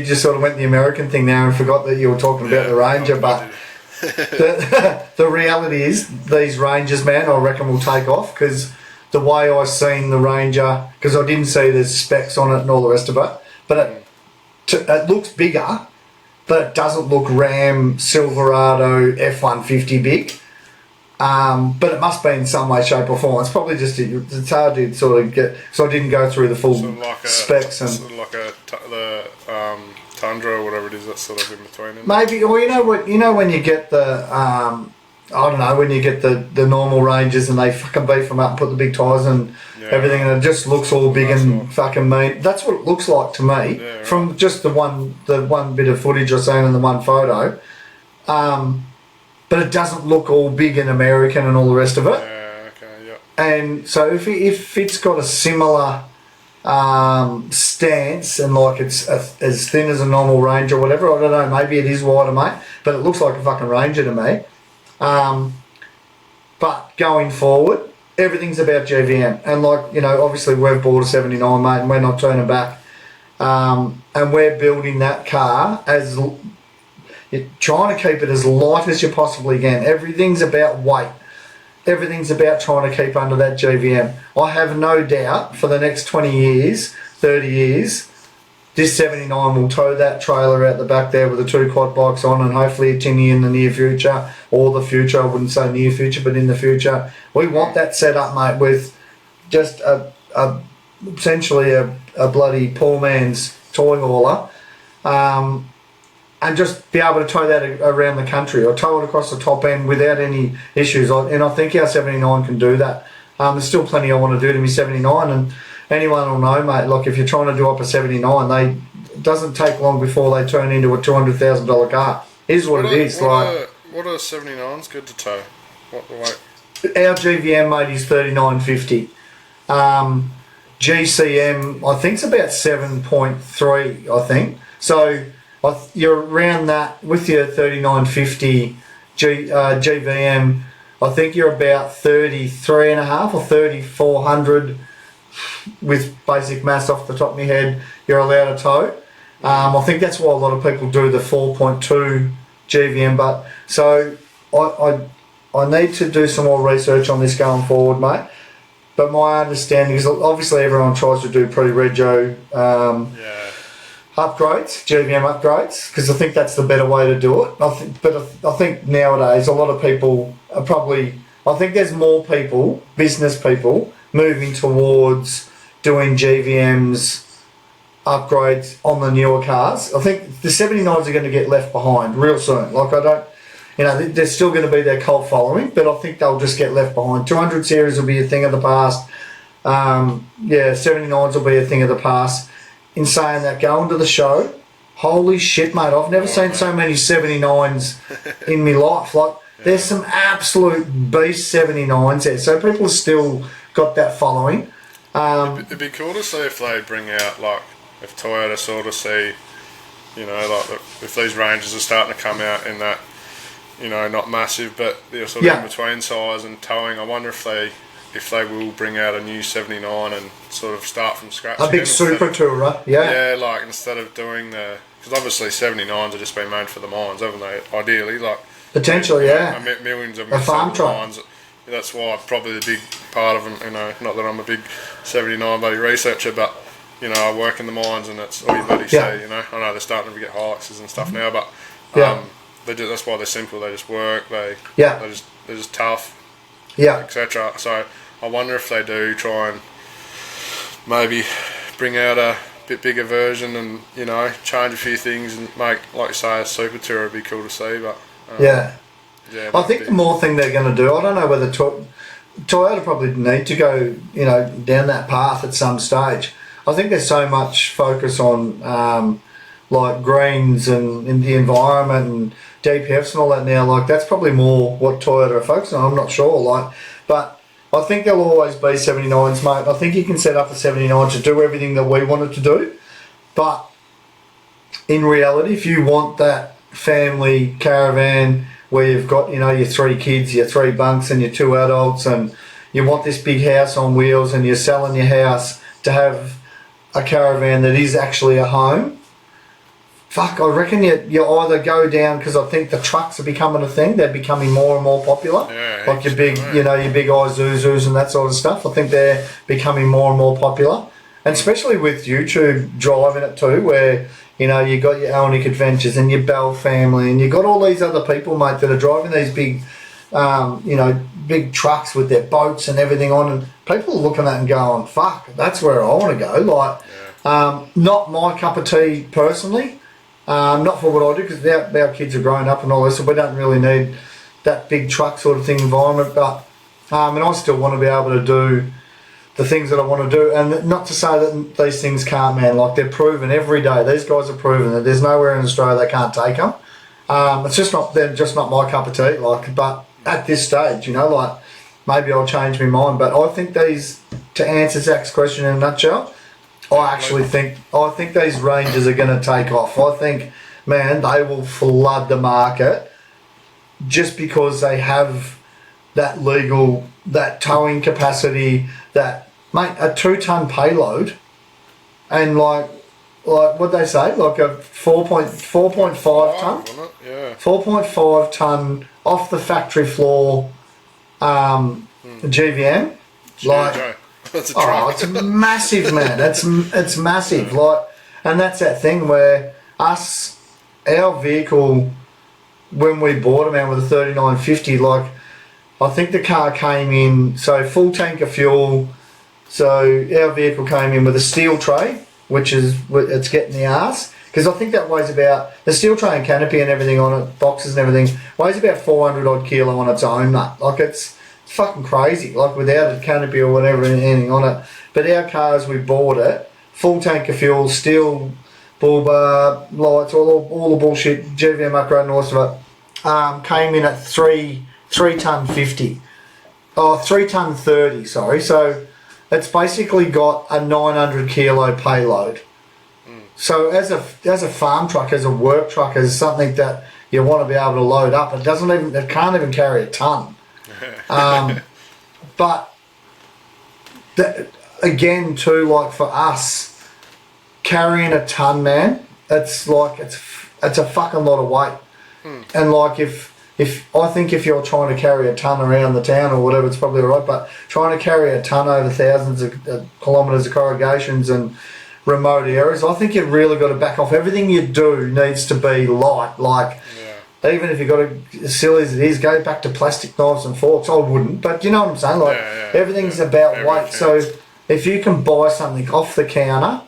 B: just sort of went the American thing there and forgot that you were talking about the Ranger. But the reality is, these Rangers, man, I reckon will take off, because the way I seen the Ranger, because I didn't see the specs on it and all the rest of it, but it looks bigger, but it doesn't look Ram Silverado F-150 big. But it must be in some way, shape or form. It's probably just it's hard to sort of get. So I didn't go through the full specs and
A: sort of like the Tundra or whatever it is that's sort of in between them.
B: Maybe, or you know what? You know when you get the I don't know, when you get the normal Rangers and they fucking beef them up and put the big tyres and everything, and it just looks all big and fucking mean. That's what it looks like to me from just the one bit of footage I've seen in the one photo. But it doesn't look all big and American and all the rest of it.
A: Yeah, okay, yeah.
B: And so if it's got a similar stance and like it's as thin as a normal Ranger or whatever, I don't know, maybe it is wider, mate, but it looks like a fucking Ranger to me. But going forward, everything's about GVM. And like, you know, obviously we've bought a 79, mate, and we're not turning back. And we're building that car as... You're trying to keep it as light as you possibly can. Everything's about weight. Everything's about trying to keep under that GVM. I have no doubt for the next 20 years, 30 years, this 79 will tow that trailer out the back there with the 2 quad bikes on, and hopefully a tinny in the near future, or the future. I wouldn't say near future, but in the future. We want that set up, mate, with just essentially a bloody poor man's toy hauler. And just be able to tow that around the country or tow it across the top end without any issues. And I think our 79 can do that. There's still plenty I want to do to my 79, and anyone will know, mate, like if you're trying to do up a 79, it doesn't take long before they turn into a $200,000 car. Is what it is.
A: What are 79s good to tow? What the weight?
B: Our GVM, mate, is 3950. GCM, I think it's about 7.3, I think. So... you're around that with your 3950 GVM. I think you're about 33.5 or 3400 with basic maths off the top of my head. You're allowed to tow. I think that's why a lot of people do the 4.2 GVM. But so I need to do some more research on this going forward, mate. But my understanding is obviously everyone tries to do pre-rego. Upgrades, GVM upgrades, because I think that's the better way to do it. I think nowadays a lot of people are probably... I think there's more people, business people, moving towards doing GVMs upgrades on the newer cars. I think the 79s are going to get left behind real soon. Like there's still going to be their cult following, but I think they'll just get left behind. 200 series will be a thing of the past. 79s will be a thing of the past. In saying that, going to the show, holy shit, mate, I've never seen so many 79s in my life. Like, there's some absolute beast 79s there, so people have still got that following.
A: It'd be cool to see if they bring out, like, if Toyota sort of see, you know, like, if these Rangers are starting to come out in that, you know, not massive, but they're sort of in between size and towing. I wonder if they will bring out a new 79 and sort of start from scratch.
B: A big super tourer,
A: Yeah, like instead of doing the... Because obviously 79s have just been made for the mines, haven't they? Ideally, like...
B: Potentially,
A: millions of
B: farm
A: mines. That's why probably the big part of them, you know, not that I'm a big 79 bloody researcher, but, you know, I work in the mines and that's all you bloody see, you know. I know they're starting to get Hiluxes and stuff now, but that's why they're simple. They just work, they're just tough, etc. So I wonder if they do try and maybe bring out a bit bigger version and, you know, change a few things and make, like you say, a super tour would be cool to see. But I think the more thing they're going to do, I don't know whether Toyota probably need to go, you know, down that path at some stage. I think there's so much focus on like greens and in the environment and DPFs and all that now. Like that's probably more what Toyota are focusing on. I'm not sure, like, but I think there'll always be 79s, mate. I think you can set up a 79 to do everything that we wanted to do, but in reality, if you want that family caravan where you've got, you know, your 3 kids, your 3 bunks and your 2 adults and,
B: you want this big house on wheels and you're selling your house to have a caravan that is actually a home, fuck, I reckon you either go down, because I think the trucks are becoming a thing. They're becoming more and more popular.
A: Yeah,
B: like your big, your big Isuzus and that sort of stuff. I think they're becoming more and more popular. And especially with YouTube driving it too, where, you got your Alnick Adventures and your Bell family, and you got all these other people, mate, that are driving these big, big trucks with their boats and everything on, and people are looking at it and going, fuck, that's where I want to go. Like, not my cup of tea personally, not for what I do, because our kids are growing up and all this, so we don't really need that big truck sort of thing environment, but, and I still want to be able to do the things that I want to do, and not to say that these things can't, man. Like, they're proven every day. These guys are proven that there's nowhere in Australia they can't take them. It's just not, they're just not my cup of tea. Like, but at this stage, like, maybe I'll change my mind. But I think these, to answer Zach's question in a nutshell, I think these Rangers are going to take off. I think, man, they will flood the market just because they have that legal, that towing capacity, that, mate, a 2-ton payload, and like what they say, like a 4.5 ton, 4.5 ton off the factory floor, GVM, like,
A: that's a truck.
B: it's massive, man. It's massive, like, and that's that thing where our vehicle, when we bought them out with a 3950, like, I think the car came in, so full tank of fuel, so our vehicle came in with a steel tray, which is, it's getting the arse, because I think that weighs about, the steel tray and canopy and everything on it, boxes and everything, weighs about 400 odd kilo on its own, mate. Like, it's fucking crazy, like, without a canopy or whatever, anything on it. But our cars, we bought it, full tank of fuel, steel, bull bar, lights, all the bullshit, GVM upgrade and all the rest of it, came in at 3 ton 50. Oh, 3 ton 30, sorry. So it's basically got a 900 kilo payload. So as a farm truck, as a work truck, as something that you want to be able to load up, it can't even carry a ton. But again too, like, for us, carrying a ton, man, it's like, it's a fucking lot of weight. And like, I think if you're trying to carry a ton around the town or whatever, it's probably alright, but trying to carry a ton over thousands of kilometres of corrugations and remote areas, I think you've really got to back off. Everything you do needs to be light. Like, even if you've got as silly as it is, go back to plastic knives and forks. I wouldn't, but you know what I'm saying? Like, everything's about weight. So if you can buy something off the counter,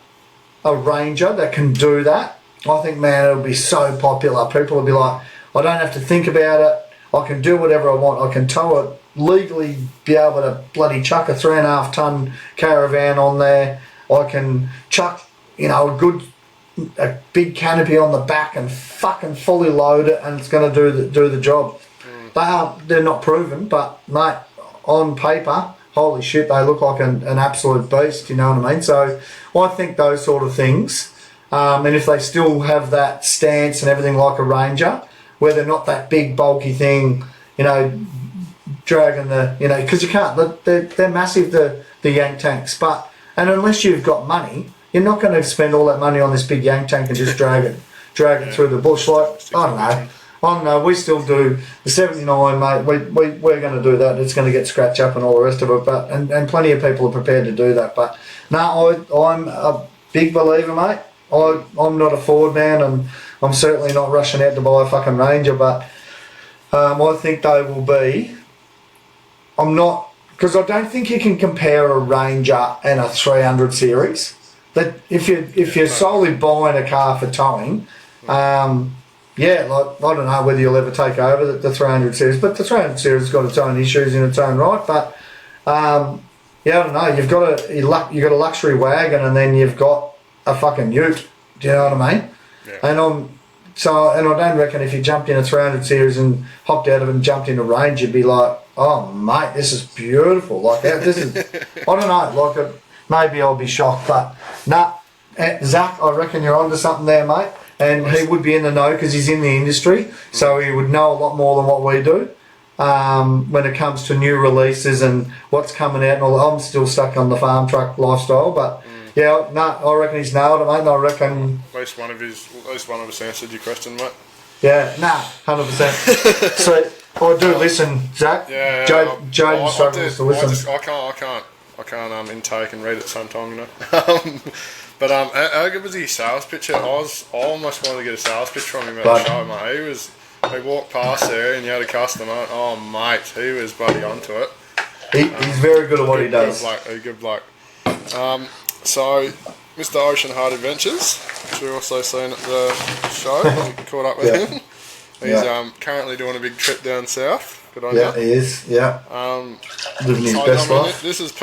B: a Ranger that can do that, I think, man, it'll be so popular. People will be like, I don't have to think about it. I can do whatever I want. I can tow it legally, be able to bloody chuck a 3.5 ton caravan on there. I can chuck, a big canopy on the back and fucking fully load it, and it's going to do the job. They're not proven, but mate, on paper, holy shit, they look like an absolute beast. You know what I mean? So I think those sort of things, and if they still have that stance and everything like a Ranger, where they're not that big bulky thing, dragging the, because you can't, they're massive, the Yank tanks, and unless you've got money, you're not going to spend all that money on this big Yank tank and just drag it through the bush. Like, I don't know, we still do the 79, mate, we're going to do that. It's going to get scratched up and all the rest of it, but and plenty of people are prepared to do that. But no, I'm a big believer, mate. I'm not a Ford man, and I'm certainly not rushing out to buy a fucking Ranger, but I think they will be. I'm not, because I don't think you can compare a Ranger and a 300 series. That if you're solely buying a car for towing, like, I don't know whether you'll ever take over the 300 series, but the 300 series has got its own issues in its own right. But I don't know. You've got a luxury wagon, and then you've got a fucking ute. Do you know what I mean? Yeah. And I don't reckon if you jumped in a 300 series and hopped out of it and jumped in a Range, you'd be like, oh mate, this is beautiful. Like, this is, I don't know, like, maybe I'll be shocked, but nah, Zach, I reckon you're onto something there, mate. And he would be in the know because he's in the industry, so he would know a lot more than what we do. when it comes to new releases and what's coming out and all. I'm still stuck on the farm truck lifestyle, but yeah, I reckon he's nailed it, mate. And I reckon
A: At least one of us answered your question, mate.
B: yeah, 100%. So I do listen, Zach.
A: Yeah,
B: Jaydens struggles to listen.
A: I can't intake and read at the same time, you know. But how good was his sales pitch? I almost wanted to get a sales pitch from him at the show, mate. He walked past there and you had a customer. Oh, mate, he was bloody onto it.
B: He's very good at what he does.
A: A good bloke. So, Mr. Ocean Heart Adventures, which we've also seen at the show. We caught up with him. He's currently doing a big trip down south. Good on you.
B: Yeah, he is. Yeah. Living his best life.
A: This is the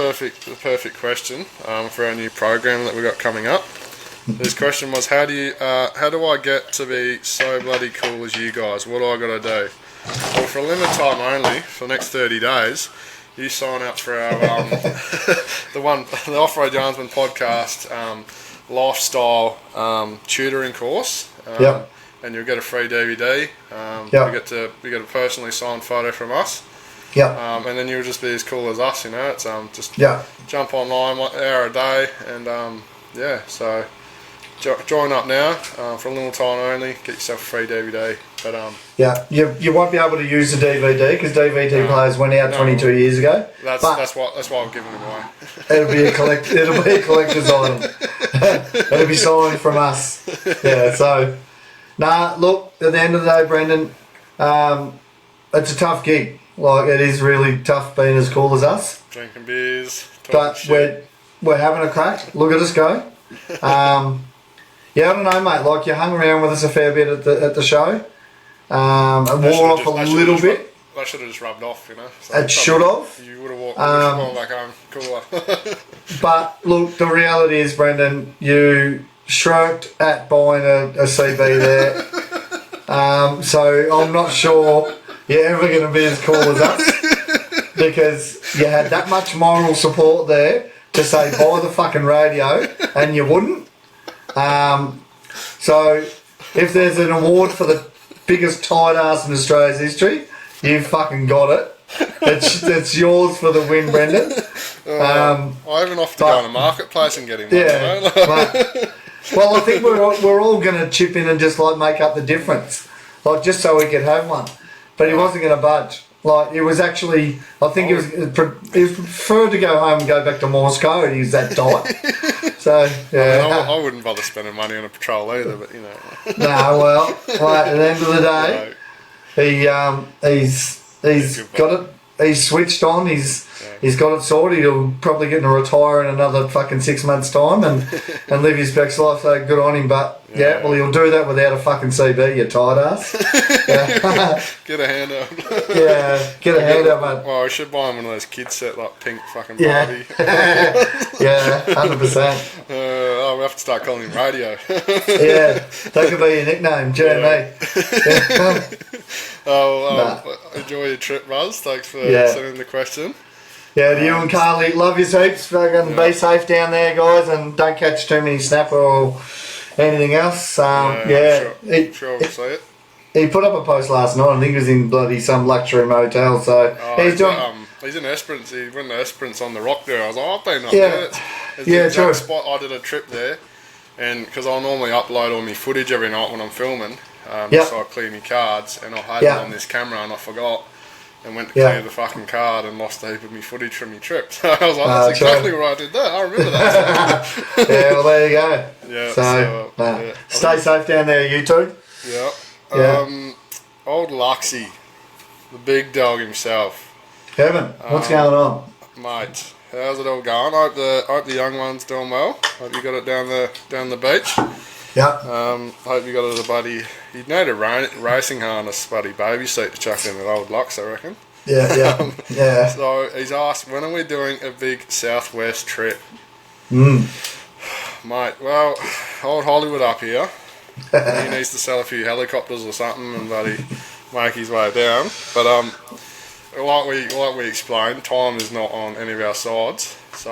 A: perfect question for our new program that we got coming up. His question was, how do I get to be so bloody cool as you guys? What do I got to do? Well, for a limited time only, for the next 30 days, you sign up for our the Off-Road Yarnsman podcast lifestyle tutoring course. And you'll get a free DVD. You get a personally signed photo from us. And then you'll just be as cool as us, you know. It's just jump online 1 hour a day, and so join up now for a little time only. Get yourself a free DVD. But
B: you won't be able to use the DVD because DVD players went out 22 years ago.
A: That's why I'm giving them away.
B: It'll be a collector's item. It'll be signed from us. Yeah. So. Nah, look, at the end of the day, Brendan, it's a tough gig. Like, it is really tough being as cool as us.
A: Drinking beers,
B: but
A: shit.
B: we're having a crack. Look at us go. I don't know, mate. Like, you hung around with us a fair bit at the show. And wore off a little bit.
A: That should have just rubbed off, you know. So
B: it should have.
A: You would have walked back home cooler.
B: But, look, the reality is, Brendan, you shrugged at buying a CB there. So I'm not sure you're ever going to be as cool as us because you had that much moral support there to say buy the fucking radio and you wouldn't. So if there's an award for the biggest tight ass in Australia's history, you fucking got it. It's yours for the win, Brendan.
A: I haven't often to go on a marketplace and get him.
B: Well, I think we're all going to chip in and just like make up the difference, like just so we could have one. But he wasn't going to budge. Like it was actually, I think he was preferred to go home and go back to Morse code. He was that tight. So yeah,
A: I wouldn't bother spending money on a patrol either. But you know.
B: No, well, at the end of the day, he's got it. He's switched on. He's got it sorted. He'll probably get to retire in another fucking 6 months' time and live his best life. So good on him. But well, he'll do that without a fucking CB. You tight ass.
A: Get a hand up.
B: Get a hand up, mate.
A: Well, I should buy him one of those kids set like pink fucking Barbie.
B: 100%.
A: We have to start calling him Radio.
B: That could be your nickname, Jeremy.
A: Enjoy your trip, Buzz. Thanks for sending the question.
B: Yeah, to you and Carly, love you heaps. Fucking be safe down there, guys, and don't catch too many snapper or anything else.
A: Sure we'll see it.
B: He put up a post last night. I think he was in bloody some luxury motel. So
A: he's in Esperance. He went to Esperance on the Rock there. I was like, I've been up there. It's the exact spot. I did a trip there, and because I'll normally upload all my footage every night when I'm filming, so I clear my cards, and I had it on this camera and I forgot. And went to clear the fucking card and lost a heap of me footage from my trip. So I was like, that's exactly where I did that. I remember that.
B: Well, there you go.
A: Yeah.
B: So stay safe down there, you two.
A: Yeah. Old Luxy, the big dog himself.
B: Kevin, what's going on?
A: Mate, how's it all going? I hope the young one's doing well. Hope you got it down the beach. Hope you got it a buddy. You'd need a racing harness, buddy, baby seat to chuck in with old Lux, I reckon.
B: Yeah.
A: So he's asked, when are we doing a big southwest trip? Mate, well, old Hollywood up here. He needs to sell a few helicopters or something and buddy make his way down. But like we explained, time is not on any of our sides. So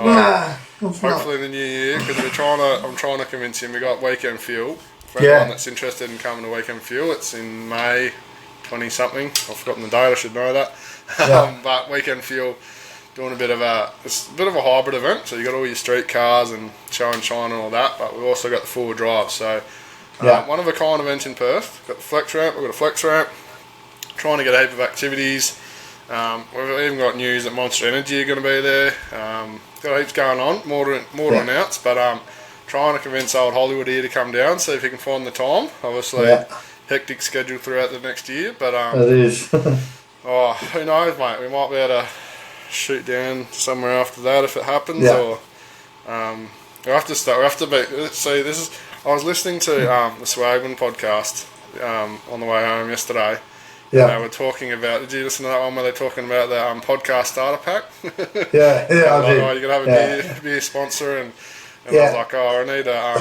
A: hopefully in the new year, because I'm trying to convince him. We got weekend fuel. For anyone that's interested in coming to weekend fuel, it's in May 20 something. I've forgotten the date. I should know that.
B: Yeah.
A: But Weekend Fuel doing it's a bit of a hybrid event. So you got all your street cars and show and shine and all that. But we've also got the 4-wheel drive. So one of a kind event in Perth. Got the flex ramp. We've got a flex ramp. Trying to get a heap of activities. We've even got news that Monster Energy are going to be there. Got heaps going on. More to announce. But trying to convince old Hollywood here to come down, see if he can find the time. Obviously, hectic schedule throughout the next year. But
B: it is.
A: who knows, mate? We might be able to shoot down somewhere after that if it happens. Or we have to start. We have to be. See, this is. I was listening to the Swagman podcast on the way home yesterday.
B: Yeah.
A: They were talking about. Did you listen to that one where they're talking about the podcast starter pack?
B: I did.
A: You're gonna have a beer sponsor and I was like, I need a.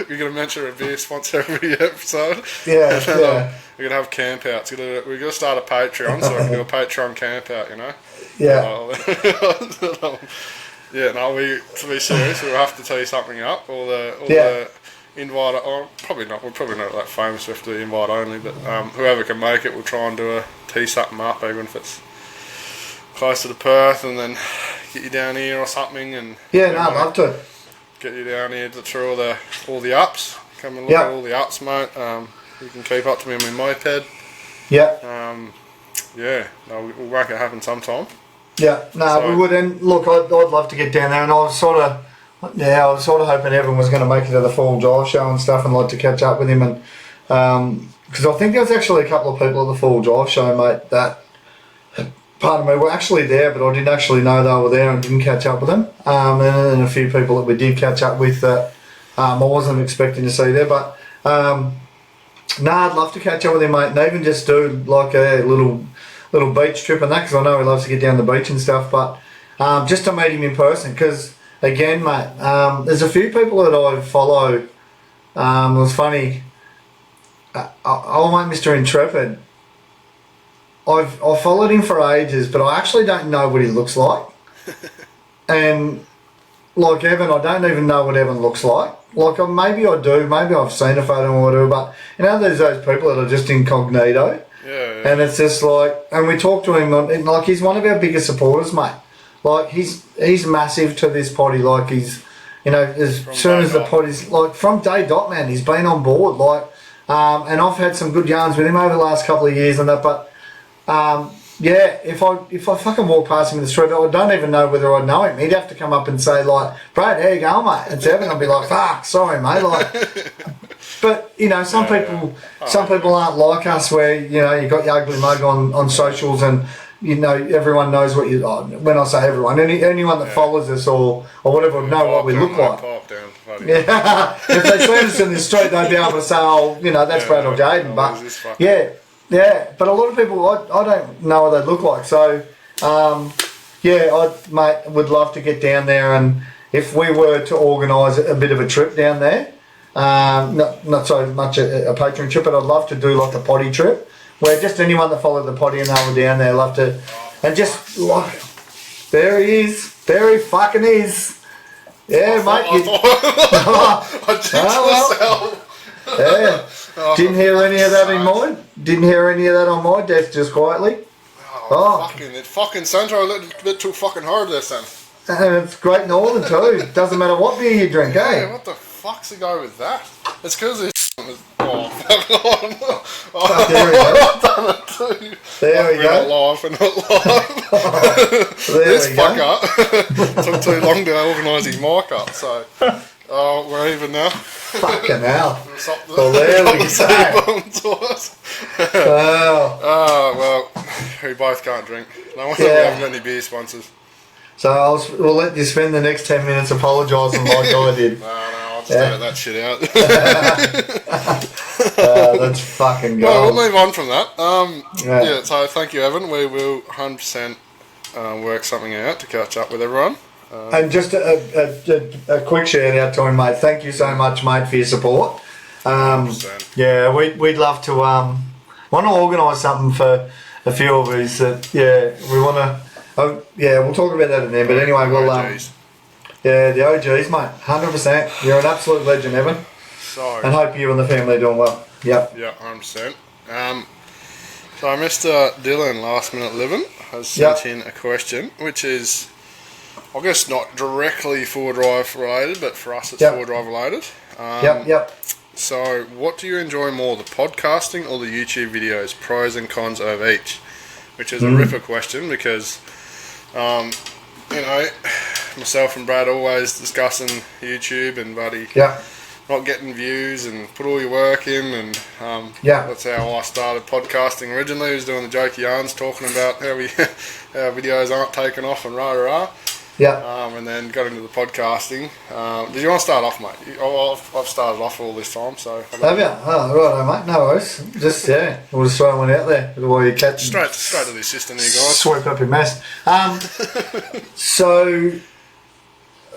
A: You're gonna mention a beer sponsor every episode.
B: Yeah.
A: We're gonna have camp outs. We're gonna start a Patreon, so we can do a Patreon camp out. You know.
B: Yeah.
A: To be serious, we'll have to tee something up. All the invite, or probably not. We're probably not that famous. We have to do invite only, but whoever can make it, we'll try and tee something up, even if it's closer to Perth, and then get you down here or something. And
B: I'd love to
A: get you down here to all the ups. Come and look at all the ups, mate. You can keep up to me on my moped.
B: Yeah.
A: We'll make it happen sometime.
B: Yeah, we would. And look, I'd love to get down there, and I was sort of hoping Evan was going to make it to the Fall Drive show and stuff, and like to catch up with him, and because I think there was actually a couple of people at the Fall Drive show, mate, that, pardon me, were actually there, but I didn't actually know they were there and didn't catch up with them, and then a few people that we did catch up with that I wasn't expecting to see there, but I'd love to catch up with him, mate, and even just do like a little beach trip and that, because I know he loves to get down the beach and stuff, but just to meet him in person, because again, mate, there's a few people that I follow. It was funny. Mate, Mr. Intrepid. I've followed him for ages, but I actually don't know what he looks like. And like Evan, I don't even know what Evan looks like. Like maybe I do, maybe I've seen a photo or whatever, but there's those people that are just incognito.
A: Yeah.
B: And it's just like, and we talked to him, like he's one of our biggest supporters, mate. Like he's massive to this potty. Like he's, as soon as the potty's like from day dot, man, he's been on board. Like, and I've had some good yarns with him over the last couple of years and that. But if I fucking walk past him in the street, I don't even know whether I know him. He'd have to come up and say like, Brad, how you going, mate? And Evan, I'd be like, fuck, sorry, mate. Like, but some people aren't like us, where you got your ugly mug on socials and. Everyone knows what you. When I say everyone, anyone that follows us or whatever know what we look like. Yeah, if they see us in the street, they'd be able to say, that's Brad or Jayden. But but a lot of people, I don't know what they look like. So, I would love to get down there, and if we were to organise a bit of a trip down there, not so much a Patreon trip, but I'd love to do like a potty trip. Where just anyone that followed the potty and they were down there love to, and just like, there he is, there he fucking is, yeah, mate. Didn't hear any of that in mine. Didn't hear any of that on my desk, just quietly.
A: Fucking Santa, a little bit too fucking hard there, son.
B: And it's Great Northern too. Doesn't matter what beer you drink, eh?
A: What the fuck's the go with that? It's because it's. There we go. Live and not live. This fucker took too long to organise his mic up, so we're even now.
B: Fucking hell.
A: Well,
B: there we go.
A: Well, we both can't drink. No wonder we haven't got any beer sponsors.
B: So we'll let you spend the next 10 minutes apologising like I did.
A: No, I'll just edit that shit out.
B: That's fucking gold.
A: Well, we'll move on from that. So thank you, Evan. We will 100% work something out to catch up with everyone.
B: And just a quick shout out to him, mate. Thank you so much, mate, for your support. We'd love to want to organise something for a few of us that we want to. We'll talk about that in there. But anyway, we'll the OGs, mate, 100%. You're an absolute legend, Evan.
A: Sorry.
B: And hope you and the family are doing well. Yep.
A: Yeah, 100%. So Mr. Dylan, last minute living, has sent in a question, which is, I guess, not directly four drive related, but for us it's four drive related. So, what do you enjoy more, the podcasting or the YouTube videos? Pros and cons of each, which is a ripper question because, you know, myself and Brad always discussing YouTube and buddy. Not getting views and put all your work in, and that's how I started podcasting originally. Was doing the jokey yarns, talking about how our videos aren't taken off and rah. And then got into the podcasting. Did you want to start off, mate? I've started off all this time, so.
B: Have you? Oh, right, mate. No worries. Just we'll just throw one out there while you catch.
A: Straight to the assistant here, guys.
B: Sweep up your mess. So.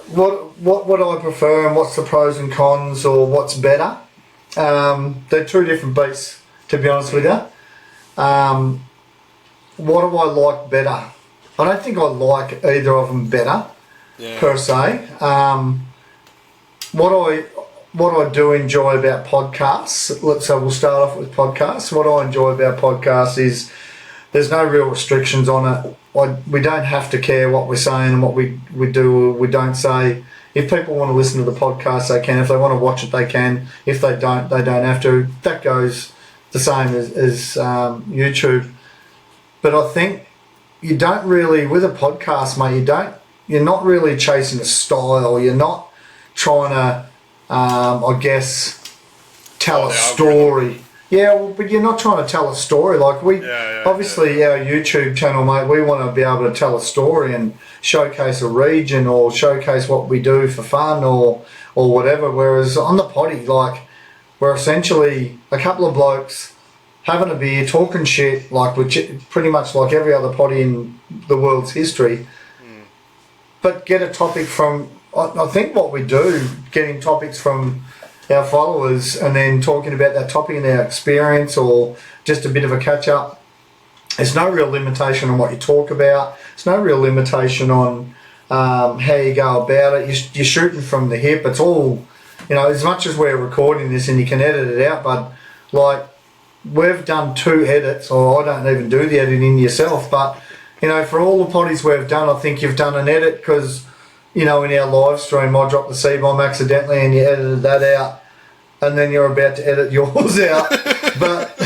B: What do I prefer and what's the pros and cons or what's better? They're two different beasts, to be honest with you. What do I like better? I don't think I like either of them better, per se. What I do enjoy about podcasts, so we'll start off with podcasts. What I enjoy about podcasts is there's no real restrictions on it. We don't have to care what we're saying and what we do or we don't say. If people want to listen to the podcast, they can. If they want to watch it, they can. If they don't have to. That goes the same as YouTube. But I think you don't really, with a podcast, mate, you're not really chasing a style. You're not trying to, I guess, tell a story. But you're not trying to tell a story. Like obviously our YouTube channel, mate, we want to be able to tell a story and showcase a region or showcase what we do for fun or whatever. Whereas on the potty, like, we're essentially a couple of blokes having a beer, talking shit, like pretty much like every other potty in the world's history. But get a topic from, I think what we do, getting topics from our followers and then talking about that topic and our experience or just a bit of a catch up. There's no real limitation on what you talk about. There's no real limitation on how you go about it. You're shooting from the hip. It's all, as much as we're recording this and you can edit it out, but like we've done 2 edits, or I don't even do the editing yourself, but for all the potties we've done, I think you've done an edit because in our live stream, I dropped the C-bomb accidentally and you edited that out and then you're about to edit yours out. But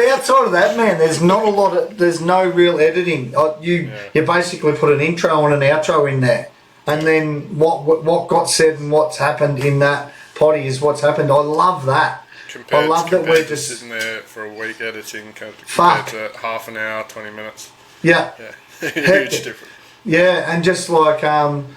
B: outside of that, man, there's no real editing. You basically put an intro and an outro in there. And then what got said and what's happened in that potty is what's happened. I love that.
A: I love that we're just sitting there for a week editing compared to half an hour, 20 minutes.
B: Yeah.
A: Huge difference.
B: Yeah, and just like, and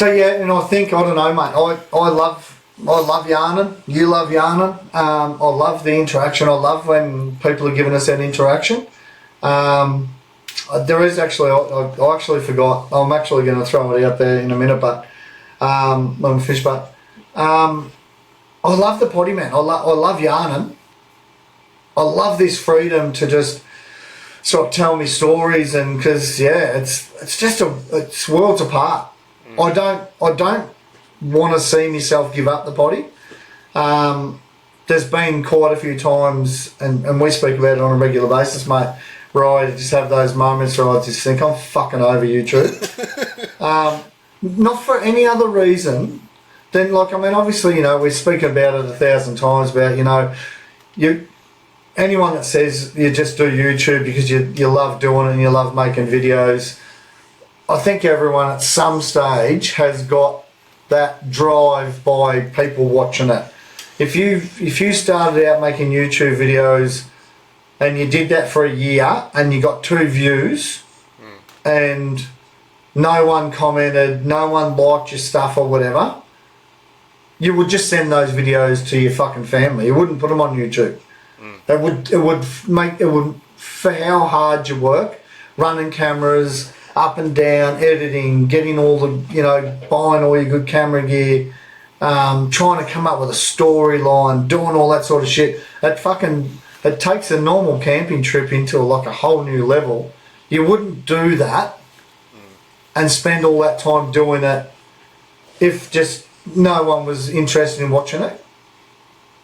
B: I think, I don't know, mate, I love yarning, you love yarning, I love the interaction, I love when people are giving us that interaction. There is actually, I actually forgot, I'm actually going to throw it out there in a minute, but, when we finish, but, I love the potty, man, I love yarning, I love this freedom to just sort of tell me stories, and because it's worlds apart. I don't want to see myself give up the potty. There's been quite a few times, and we speak about it on a regular basis, mate, where I just have those moments where I just think I'm fucking over YouTube. Not for any other reason than, like, I mean, obviously, we speak about it 1,000 times about, anyone that says you just do YouTube because you love doing it and you love making videos, I think everyone at some stage has got that drive by people watching it. If you started out making YouTube videos and you did that for a year and you got 2 views and no one commented, no one liked your stuff or whatever, you would just send those videos to your fucking family. You wouldn't put them on YouTube. It would for how hard you work, running cameras, up and down, editing, getting all the, buying all your good camera gear, trying to come up with a storyline, doing all that sort of shit. It takes a normal camping trip into like a whole new level. You wouldn't do that and spend all that time doing it if just no one was interested in watching it.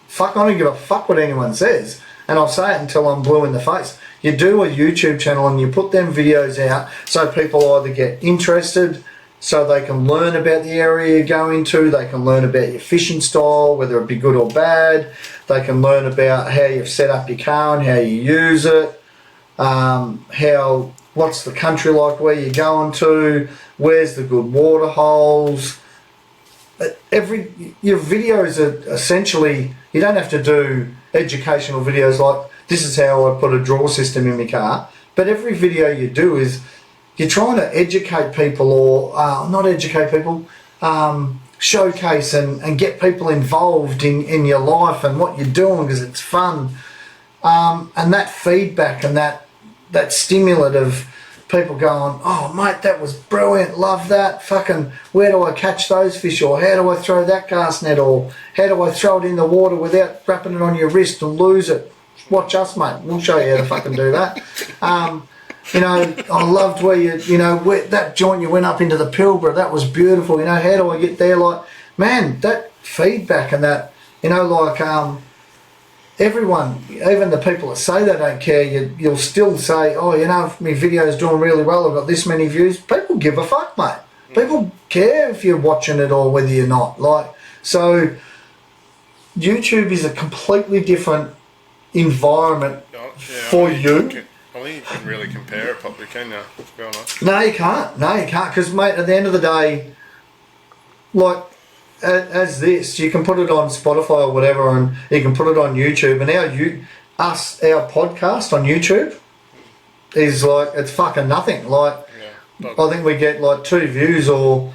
B: fuck, I don't give a fuck what anyone says. And I'll say it until I'm blue in the face. You do a YouTube channel and you put them videos out so people either get interested, so they can learn about the area you're going to, they can learn about your fishing style, whether it be good or bad, they can learn about how you've set up your car and how you use it, what's the country like where you're going to, where's the good water holes. Your videos are essentially, you don't have to do educational videos like this is how I put a draw system in my car, but every video you do is you're trying to educate people, or not educate people, showcase and get people involved in your life and what you're doing because it's fun. And that feedback and that stimulant of people going, oh mate, that was brilliant, love that, fucking where do I catch those fish, or how do I throw that cast net, or how do I throw it in the water without wrapping it on your wrist and lose it. Watch us, mate, we'll show you how to fucking do that. You know, I loved where where that joint you went up into the Pilbara, that was beautiful, you know, how do I get there? Like, man, that feedback and that, you know, like, everyone, even the people that say they don't care, you'll still say, oh, you know, if my video's doing really well, I've got this many views. People give a fuck, mate. People care if you're watching it or whether you're not. Like, so YouTube is a completely different environment for you.
A: I think you can really compare it properly, can you? To be honest.
B: No, you can't. No, you can't. Because, mate, at the end of the day, like, as this, you can put it on Spotify or whatever, and you can put it on YouTube. And our podcast on YouTube is like, it's fucking nothing. Like, I think we get like 2 views or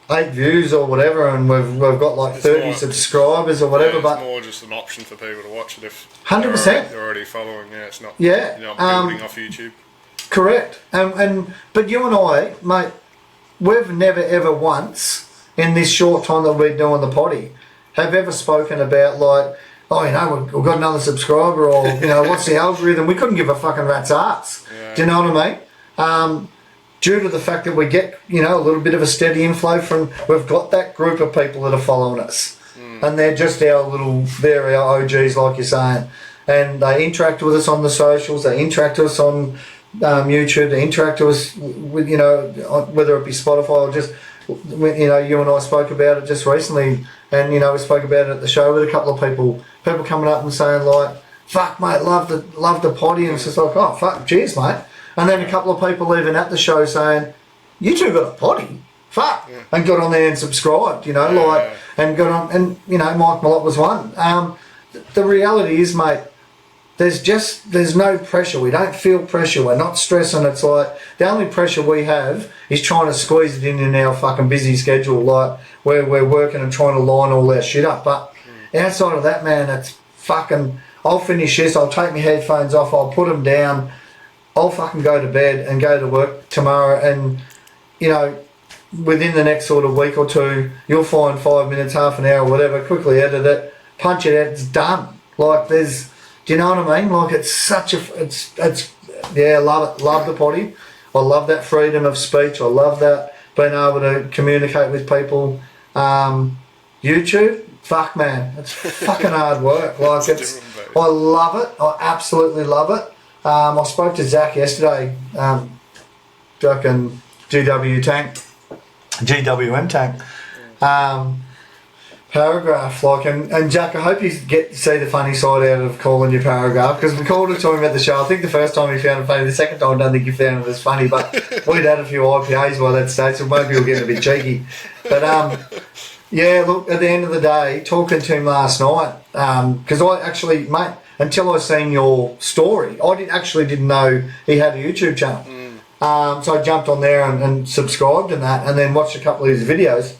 B: 8 views or whatever, and we've got like 30 subscribers or whatever.
A: Yeah, it's
B: but
A: more just an option for people to watch it if
B: 100%.
A: They're already following. Yeah, it's not.
B: Yeah,
A: you're not building off YouTube.
B: Correct. But you and I, mate, we've never ever once in this short time that we've been doing the potty have ever spoken about like, oh, you know, we've got another subscriber, or, you know, what's the algorithm? We couldn't give a fucking rat's ass. Yeah. Do you know what I mean? Due to the fact that we get, you know, a little bit of a steady inflow from, we've got that group of people that are following us. And they're just they're our OGs, like you're saying. And they interact with us on the socials, they interact with us on YouTube, they interact with us with, you know, whether it be Spotify or just, you know, you and I spoke about it just recently, and, you know, we spoke about it at the show with a couple of people coming up and saying like, fuck mate, love the potty, and it's just like, oh fuck, cheers mate. And then a couple of people even at the show saying, you two got a potty, fuck, and got on there and subscribed, you know, and got on, and, you know, Mike Malott was one. The reality is, mate, there's no pressure. We don't feel pressure. We're not stressing. It's like the only pressure we have is trying to squeeze it in our fucking busy schedule, like where we're working and trying to line all our shit up. But outside of that, man, it's fucking, I'll finish this, I'll take my headphones off, I'll put them down, I'll fucking go to bed and go to work tomorrow, and, you know, within the next sort of week or two, you'll find 5 minutes, half an hour, whatever, quickly edit it, punch it out, it's done. Like, there's, do you know what I mean? Like, it's such a, I love it, love the potty. I love that freedom of speech. I love that, being able to communicate with people. YouTube, fuck man, it's fucking hard work. Like, I love it, I absolutely love it. I spoke to Zach yesterday, fucking GWM tank, paragraph, like, and Jack, I hope you get to see the funny side out of calling you paragraph, because we called it to him at the show. I think the first time he found it funny, the second time I don't think he found it as funny, but we'd had a few IPAs by that stage, so maybe we'll get a bit cheeky. But yeah, look, at the end of the day, talking to him last night, because I actually, mate, until I seen your story, I didn't know he had a YouTube channel. So I jumped on there and subscribed and that, and then watched a couple of his videos.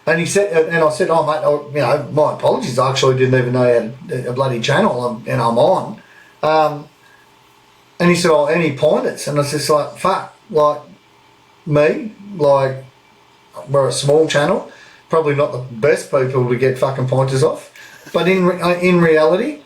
B: And he said, and I said, oh mate, you know, my apologies, I actually didn't even know he had a bloody channel and I'm on. And he said, oh, any pointers? And I was just like, fuck, like me, like, we're a small channel, probably not the best people to get fucking pointers off. But in reality,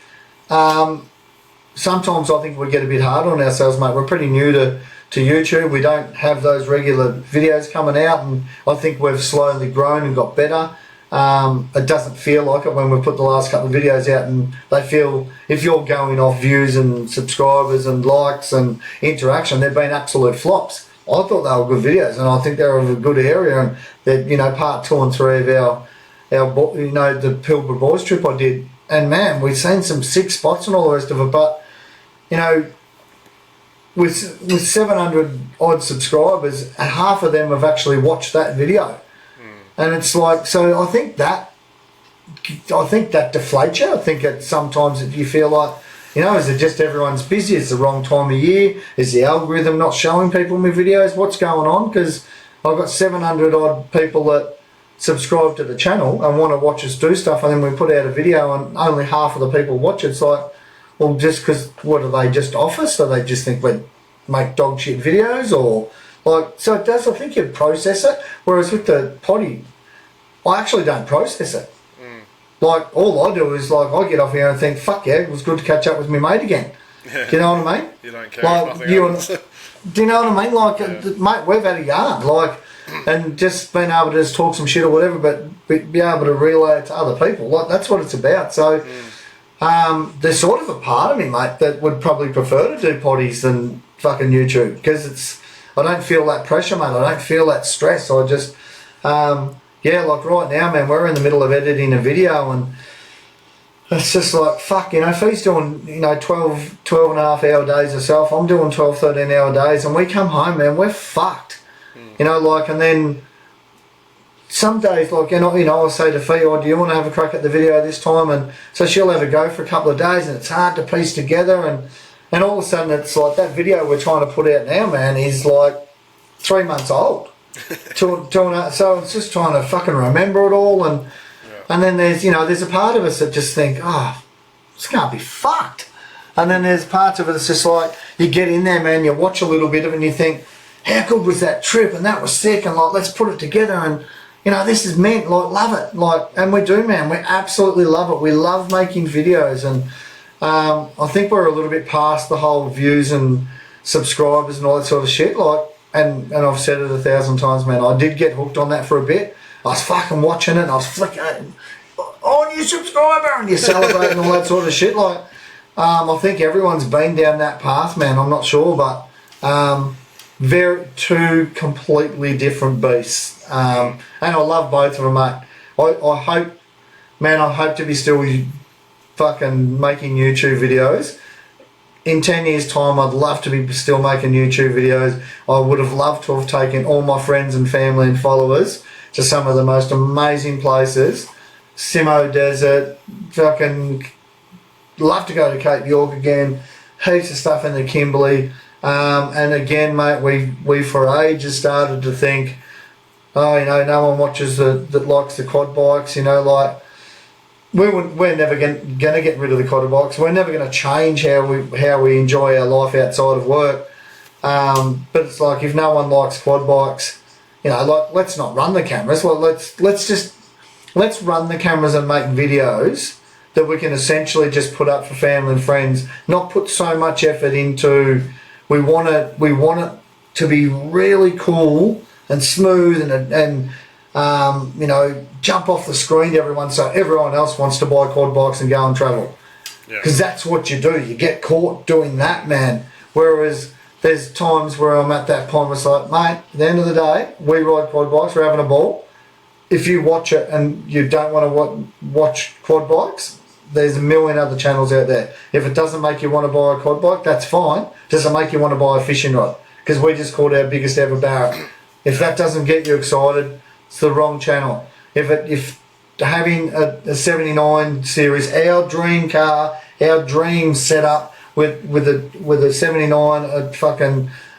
B: sometimes I think we get a bit hard on ourselves, mate. We're pretty new to YouTube. We don't have those regular videos coming out, and I think we've slowly grown and got better. It doesn't feel like it when we put the last couple of videos out, and they feel, if you're going off views and subscribers and likes and interaction, they've been absolute flops. I thought they were good videos, and I think they're of a good area, and they're, you know, part 2 and 3 of our you know, the Pilbara Boys trip I did, and man, we've seen some sick spots and all the rest of it, but you know, with 700 odd subscribers, half of them have actually watched that video. And it's like, so I think that deflates you. I think that sometimes if you feel like, you know, is it just everyone's busy? It's the wrong time of year? Is the algorithm not showing people my videos? What's going on? Because I've got 700 odd people that subscribe to the channel and want to watch us do stuff, and then we put out a video and only half of the people watch it. It's like, well, just because, what, are they just off us? Do they just think we make dog shit videos? Or like, so it does, I think you process it, whereas with the potty, I actually don't process it. Like, all I do is, like, I get off here and think, fuck yeah, it was good to catch up with my mate again. Yeah. Do you know what I mean?
A: You don't care
B: like,
A: if nothing happens.
B: Do you know what I mean? Like,
A: yeah.
B: Mate, we've had a yarn, like, and just being able to just talk some shit or whatever, but be able to relay it to other people. Like, that's what it's about. So, there's sort of a part of me, mate, that would probably prefer to do potties than fucking YouTube, because it's, I don't feel that pressure, mate. I don't feel that stress. I just, yeah, like right now, man, we're in the middle of editing a video, and it's just like, fuck, you know, if he's doing, you know, 12 and a half hour days herself, I'm doing 12, 13 hour days, and we come home, man, we're fucked. You know, like, and then some days, like, you know, I'll say to Fee, oh, do you want to have a crack at the video this time? And so she'll have a go for a couple of days, and it's hard to piece together, and all of a sudden it's like that video we're trying to put out now, man, is like 3 months old. So it's just trying to fucking remember it all, and then there's, you know, there's a part of us that just think, oh, this can't be fucked, and then there's parts of it that's just like, you get in there, man, you watch a little bit of it and you think, how good was that trip, and that was sick, and like, let's put it together, and you know, this is meant, like, love it, like, and we do, man, we absolutely love it. We love making videos, and I think we're a little bit past the whole views and subscribers and all that sort of shit, like. And I've said it 1,000 times, man, I did get hooked on that for a bit. I was fucking watching it, and I was flicking, oh, new subscriber, and you're celebrating all that sort of shit. Like, I think everyone's been down that path, man. I'm not sure, but two completely different beasts. And I love both of them, mate. I hope to be still fucking making YouTube videos. In 10 years' time, I'd love to be still making YouTube videos. I would have loved to have taken all my friends and family and followers to some of the most amazing places. Simo Desert, fucking love to go to Cape York again, heaps of stuff in the Kimberley. And again, mate, we for ages started to think, oh, you know, no one watches that likes the quad bikes, you know, like, we're never going to get rid of the quad bikes. We're never going to change how we enjoy our life outside of work. But it's like, if no one likes quad bikes, you know, like, let's not run the cameras. Well, let's run the cameras and make videos that we can essentially just put up for family and friends. Not put so much effort into. We want it to be really cool and smooth and you know, jump off the screen to everyone, so everyone else wants to buy quad bikes and go and travel. Because that's what you do. You get caught doing that, man. Whereas there's times where I'm at that point where it's like, mate, at the end of the day, we ride quad bikes, we're having a ball. If you watch it and you don't want to watch quad bikes, there's a million other channels out there. If it doesn't make you want to buy a quad bike, that's fine. Does it make you want to buy a fishing rod? Because we just caught our biggest ever barra. If that doesn't get you excited, it's the wrong channel. If having a 79 series, our dream car, our dream setup with a 79,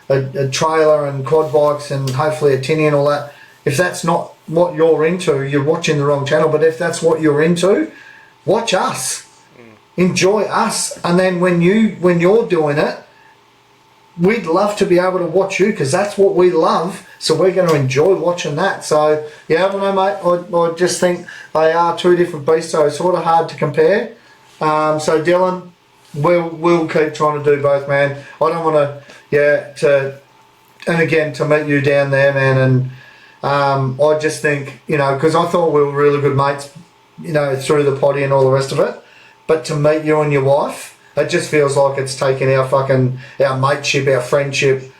B: a trailer and quad bikes and hopefully a tinny and all that, if that's not what you're into, you're watching the wrong channel. But if that's what you're into, watch us, enjoy us, and then when you're doing it, we'd love to be able to watch you, because that's what we love. So we're going to enjoy watching that. So yeah, I don't know, mate. I just think they are two different beasts. So it's sort of hard to compare. So Dylan, we'll keep trying to do both, man. I don't want to, and again, to meet you down there, man, I just think, because I thought we were really good mates, through the potty and all the rest of it. But to meet you and your wife, it just feels like it's taken our mateship, our friendship,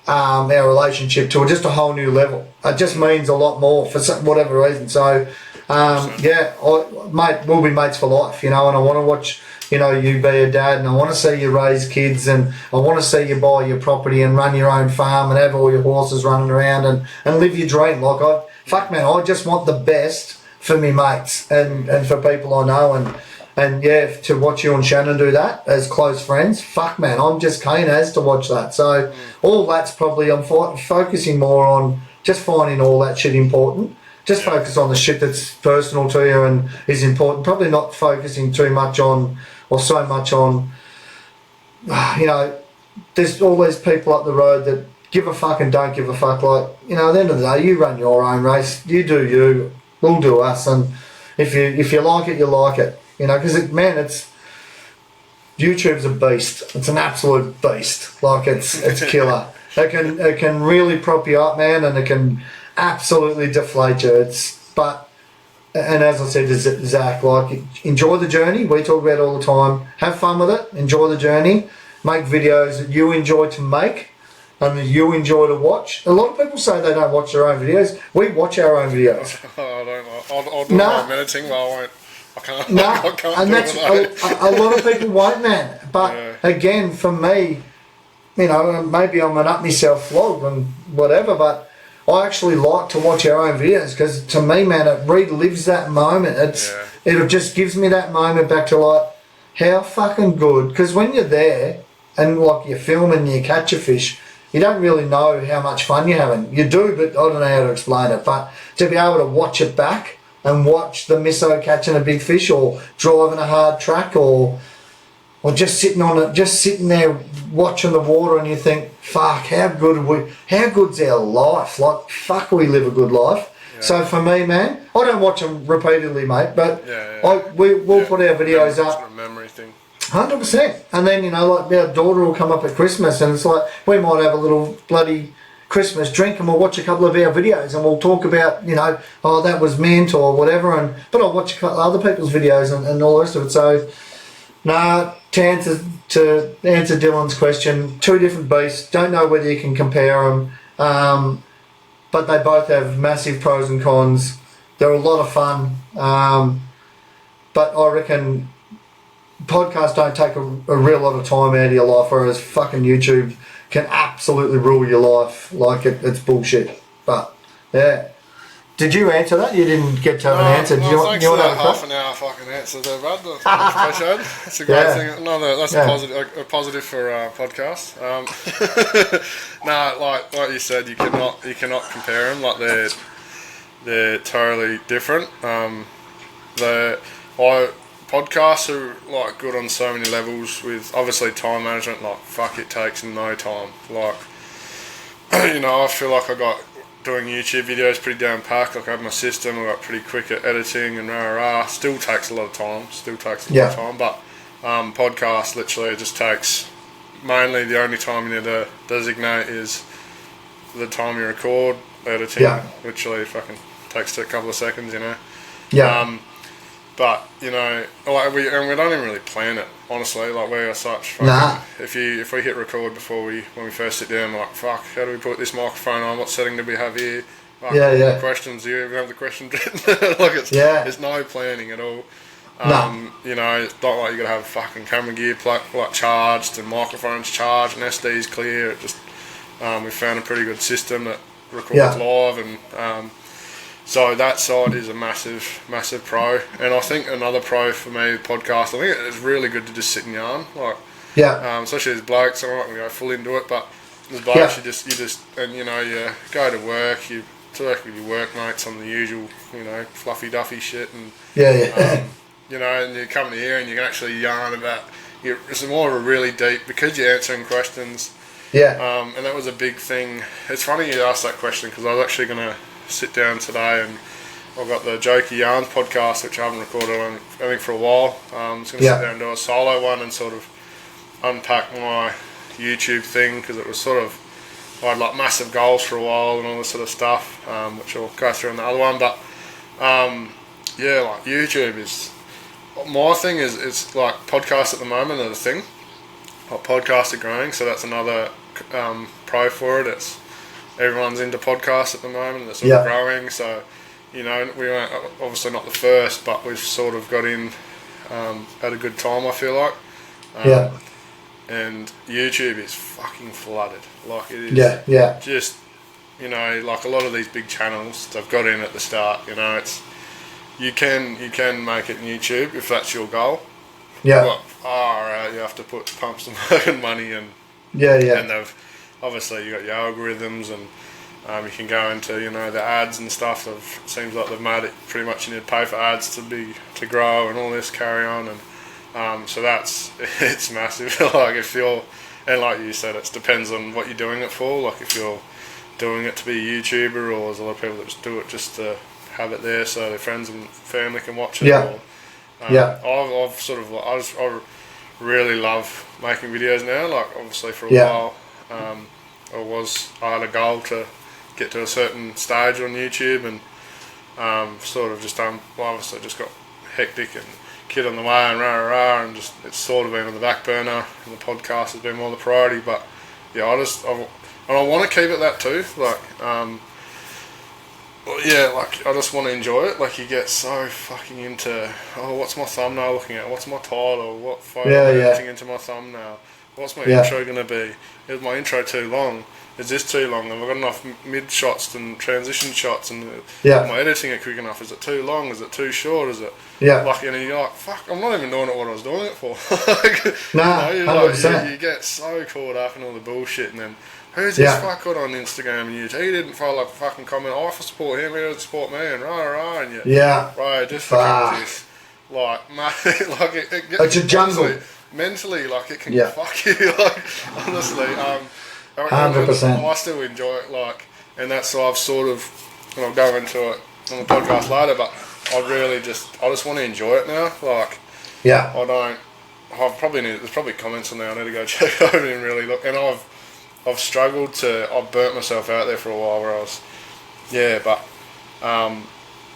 B: our relationship to just a whole new level. It just means a lot more for whatever reason. So, mate, we'll be mates for life, and I want to watch, you be a dad, and I want to see you raise kids, and I want to see you buy your property and run your own farm and have all your horses running around and live your dream. I just want the best for me mates and for people I know, and to watch you and Shannon do that as close friends, I'm just keen as to watch that. So all that's probably, I'm focusing more on just finding all that shit important. Just focus on the shit that's personal to you and is important. Probably not focusing too much on, or so much on, there's all these people up the road that give a fuck and don't give a fuck. At the end of the day, you run your own race. You do you. We'll do us. And if you like it, you like it. Because YouTube's a beast. It's an absolute beast. It's killer. It can really prop you up, man, and it can absolutely deflate you. And as I said to Zach, enjoy the journey. We talk about it all the time. Have fun with it. Enjoy the journey. Make videos that you enjoy to make and that you enjoy to watch. A lot of people say they don't watch their own videos. We watch our own videos.
A: I don't. I'll do my editing, but I won't. I can't.
B: No,
A: I can't
B: and that's a lot of people won't, man. But again, for me, maybe I'm an up myself vlog and whatever, but I actually like to watch our own videos because to me, man, it relives that moment. It just gives me that moment back to how fucking good. Because when you're there and you're filming and you catch a fish, you don't really know how much fun you're having. You do, but I don't know how to explain it. But to be able to watch it back and watch the misso catching a big fish or driving a hard track or just sitting there watching the water, and you think, fuck, how good's our life? We live a good life. Yeah. So for me, man, I don't watch them repeatedly, mate, but we'll put our videos up.
A: It's a memory thing.
B: 100%. And then, our daughter will come up at Christmas, and it's we might have a little bloody Christmas drink, and we'll watch a couple of our videos, and we'll talk about, that was mint or whatever, but I'll watch a couple other people's videos and all the rest of it. So, to answer Dylan's question, two different beasts. Don't know whether you can compare them, but they both have massive pros and cons. They're a lot of fun, but I reckon podcasts don't take a real lot of time out of your life, whereas fucking YouTube can absolutely rule your life. It's bullshit. But yeah. Did you answer that? You didn't get to have an answer.
A: Thanks for that half an hour fucking answer there, Brad. That's a great thing. That's a positive for podcast. Like you said, you cannot compare them. They're totally different. Podcasts are good on so many levels with obviously time management. It takes no time. I feel like I got doing YouTube videos pretty down packed. I have my system. I got pretty quick at editing and Still takes a lot of time. But podcast literally just takes mainly the only time you need to designate is the time you record. Editing literally fucking takes a couple of seconds. But we don't even really plan it, honestly. We are such. If we hit record when we first sit down, fuck, how do we put this microphone on? What setting do we have here? Questions. Do you even have the questions written? There's no planning at all. It's not like you got to have fucking camera gear charged and microphones charged and SDs clear. It just we found a pretty good system that records live and. So that side is a massive, massive pro, and I think another pro for me, podcast. I think it's really good to just sit and yarn, especially as blokes. I'm not going to go full into it, but as blokes, you go to work, you talk with your workmates on the usual, fluffy duffy shit, and and you come here and you can actually yarn about. It's more of a really deep because you're answering questions. And that was a big thing. It's funny you asked that question because I was actually going to sit down today and I've got the Jokey Yarns podcast, which I haven't recorded on I think for a while. I'm just going to sit down and do a solo one and sort of unpack my YouTube thing because it was sort of I had like massive goals for a while and all this sort of stuff, which I'll go through in the other one. But yeah, like YouTube is my thing. Is it's like podcasts at the moment are the thing. Like podcasts are growing, so that's another pro for it. It's everyone's into podcasts at the moment. It's sort of growing, so you know we weren't obviously not the first, but we've sort of got in at a good time. I feel like. And YouTube is fucking flooded. Like it is just, you know, like a lot of these big channels, they've got in at the start, you know, it's you can make it in YouTube if that's your goal.
B: Yeah.
A: But you have to pump some fucking money and and they've obviously you got your algorithms and you can go into, you know, the ads and stuff. It seems like they've made it pretty much you need to pay for ads to grow and all this carry on and so it's massive. Like if you're, and like you said, it depends on what you're doing it for. Like if you're doing it to be a YouTuber, or there's a lot of people that just do it just to have it there so their friends and family can watch it.
B: Yeah.
A: I've sort of I really love making videos now. Like obviously for a while, I had a goal to get to a certain stage on YouTube, and sort of just obviously just got hectic and kid on the way and and just it's sort of been on the back burner, and the podcast has been more the priority. But yeah, I want to keep it that too. Like like I just want to enjoy it. Like you get so fucking into what's my thumbnail looking at? What's my title? What photo am I editing into my thumbnail? What's my intro gonna be? Is my intro too long? Is this too long? Have I got enough mid shots and transition shots? And am I editing it quick enough? Is it too long? Is it too short? Is it like, and you're like, fuck, I'm not even doing it what I was doing it for. You get so caught up in all the bullshit, and then who's this fuck got on Instagram and YouTube? He didn't follow up a fucking comment. I support him, he doesn't support me, and and you it just becomes this like like it gets
B: it's a jungle.
A: Mentally, like it can fuck you. Like honestly,
B: 100%.
A: I still enjoy it, like, and that's why I've sort of, and I'll go into it on the podcast later, but I just want to enjoy it now. Like, there's probably comments on there I need to go check over and really look. And I've struggled I've burnt myself out there for a while where I was,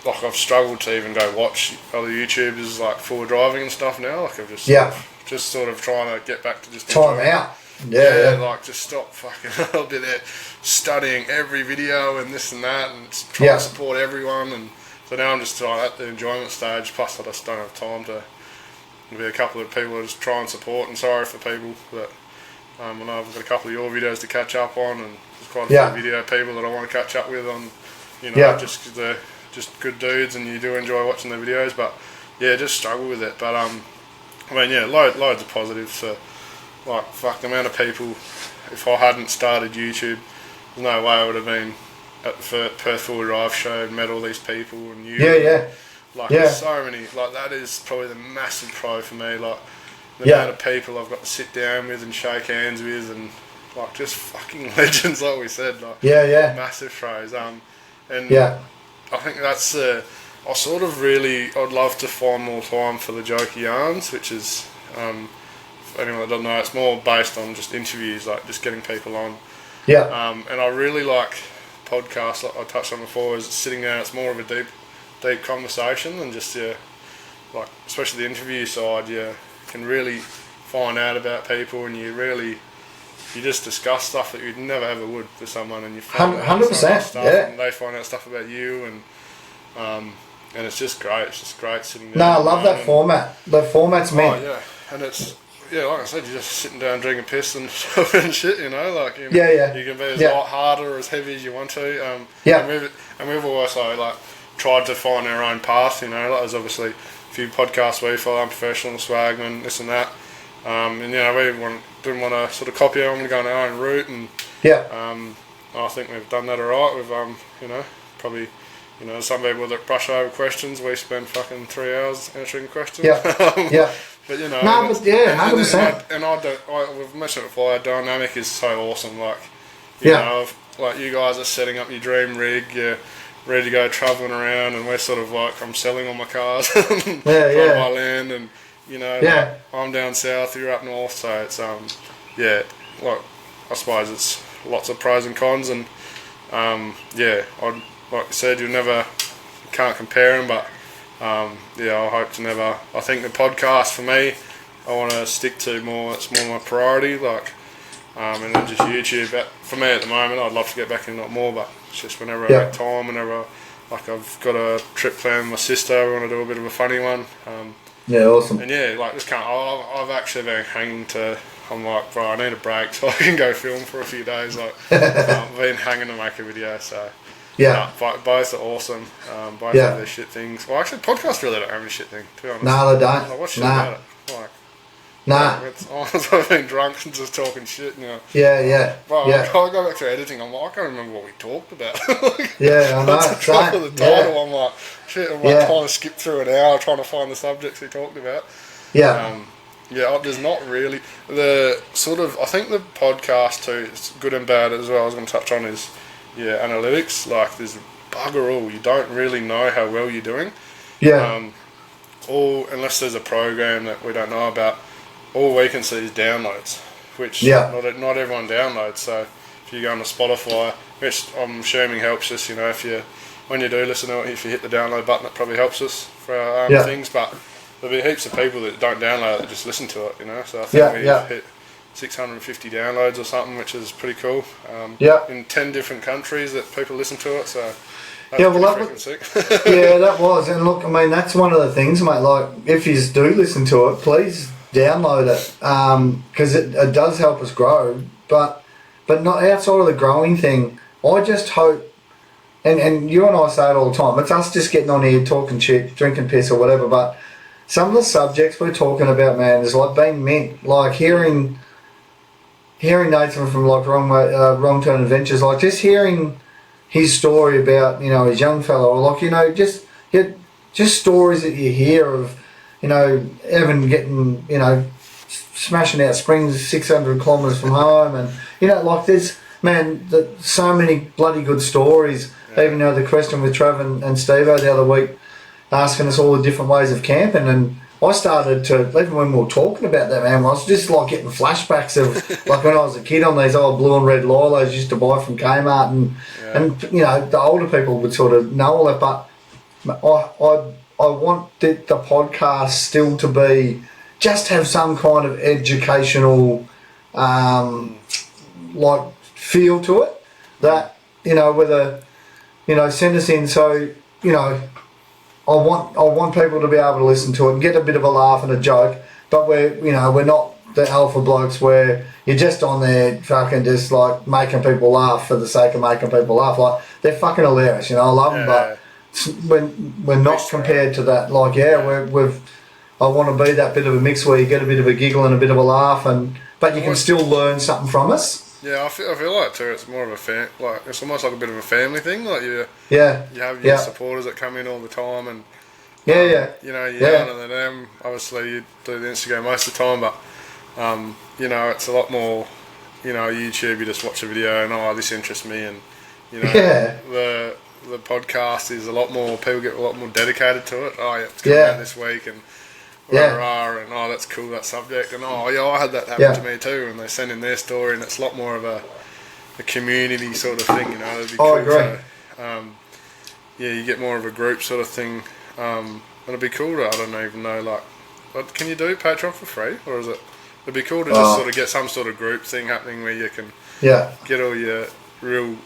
A: like I've struggled to even go watch other YouTubers like forward driving and stuff now. Like I've just sort of trying to get back to just
B: time out.
A: Like just stop fucking I'll be there studying every video and this and that and try to support everyone, and so now I'm just at the enjoyment stage, plus I just don't have time to be a couple of people that just try and support, and sorry for people that I know I've got a couple of your videos to catch up on, and there's quite a few video people that I want to catch up with on, you know, just because they're just good dudes and you do enjoy watching their videos, but just struggle with it. But I mean loads of positives. So like fuck the amount of people, if I hadn't started YouTube, there's no way I would have been at the Perth Full Drive show and met all these people and you. There's so many, like that is probably the massive pro for me, like the amount of people I've got to sit down with and shake hands with, and like just fucking legends, like we said, like massive pros. And I think that's I'd love to find more time for the Jokey Yarns, which is for anyone that doesn't know, it's more based on just interviews, like just getting people on. And I really like podcasts, like I touched on before, is sitting down, it's more of a deep conversation, and just like especially the interview side, you can really find out about people, and you just discuss stuff that you'd never ever would with someone, and you find
B: 100%,
A: stuff, and they find out stuff about you, and it's just great. It's just great sitting down.
B: No, I love that format. The format's meant.
A: And it's like I said, you're just sitting down drinking piss and shit, you know, like you can be as hard or as heavy as you want to. And we've also like tried to find our own path, you know. Like there's obviously a few podcasts we follow, Unprofessional, Swagman, this and that. And you know, we didn't want to sort of copy them and go on our own route, and I think we've done that alright. We've you know, probably, you know, some people that brush over questions, we spend fucking 3 hours answering questions. But you know,
B: 100%.
A: And we've mentioned it before, our dynamic is so awesome. Like, you know, like you guys are setting up your dream rig, you're ready to go travelling around, and we're sort of like, I'm selling all my cars, on my land, and you know, like, I'm down south, you're up north, so it's like I suppose it's lots of pros and cons, and like you said, you can't compare them, but I hope to never. I think the podcast for me, I want to stick to more. It's more my priority, like, and then just YouTube. But for me at the moment, I'd love to get back in a lot more, but it's just whenever I get time, like I've got a trip planned with my sister. We want to do a bit of a funny one.
B: Awesome.
A: And like this can't. I've actually been hanging to. I'm like, bro, I need a break so I can go film for a few days. Like, I've been hanging to make a video, so.
B: Yeah.
A: Both are awesome. Both have their shit things. Well, actually, podcasts really don't have any shit thing, to be honest.
B: No, they don't.
A: Like, what's shit about it? Like, I've been drunk and just talking shit, you know.
B: Yeah.
A: Bro, I go back to editing, I'm like, I can't remember what we talked about. Like,
B: I know.
A: That's the title of the title. I'm like, shit, I'm like trying to skip through an hour trying to find the subjects we talked about. There's not really the sort of. I think the podcast too, it's good and bad as well. I was going to touch on is analytics. Like there's bugger all. You don't really know how well you're doing. All unless there's a program that we don't know about. All we can see is downloads, which not everyone downloads. So if you go on to Spotify, which I'm assuming helps us, you know, when you do listen to it, if you hit the download button, it probably helps us for our things. But there'll be heaps of people that don't download it that just listen to it, you know. So I think we've hit 650 downloads or something, which is pretty cool. In 10 different countries that people listen to it, so that was sick.
B: That was. And look, I mean, that's one of the things, mate. Like, if you do listen to it, please download it, because it does help us grow. But not outside of the growing thing. I just hope, and you and I say it all the time, it's us just getting on here talking shit, drinking piss or whatever. But some of the subjects we're talking about, man, is like being meant. Like hearing Nathan from like Wrong Turn Adventures, like just hearing his story about, you know, his young fellow, or like, you know, just stories that you hear of, you know, Evan getting, you know, smashing out springs 600 kilometres from home, and you know, like there's so many bloody good stories. Even though the question with Trav and Steve-O the other week, asking us all the different ways of camping, and I started to, even when we were talking about that, man, I was just like getting flashbacks of like when I was a kid on these old blue and red Lilos used to buy from Kmart, and you know, the older people would sort of know all that, but I want the podcast still to be, just have some kind of educational like feel to it, that, you know, whether, you know, send us in, so, you know, I want people to be able to listen to it and get a bit of a laugh and a joke, but we're not the alpha blokes where you're just on there fucking just like making people laugh for the sake of making people laugh. Like, they're fucking hilarious, you know, I love them, but we're not compared to that. Like, I want to be that bit of a mix where you get a bit of a giggle and a bit of a laugh, but you can still learn something from us. Yeah,
A: I feel like too. It's more of a like it's almost like a bit of a family thing. Like you have your supporters that come in all the time, and you know, you're younger than them. Obviously, you do the Instagram most of the time, but you know, it's a lot more. You know, YouTube, you just watch a video and this interests me, and you know, the podcast is a lot more. People get a lot more dedicated to it. It's coming out this week, and and that's cool, that subject, and I had that happen to me too, and they send in their story, and it's a lot more of a community sort of thing, you know. It'd be cool.
B: Agree.
A: So, you get more of a group sort of thing, and it'd be cool to, I don't even know, like, can you do Patreon for free, or is it? It'd be cool to just sort of get some sort of group thing happening where you can get all your real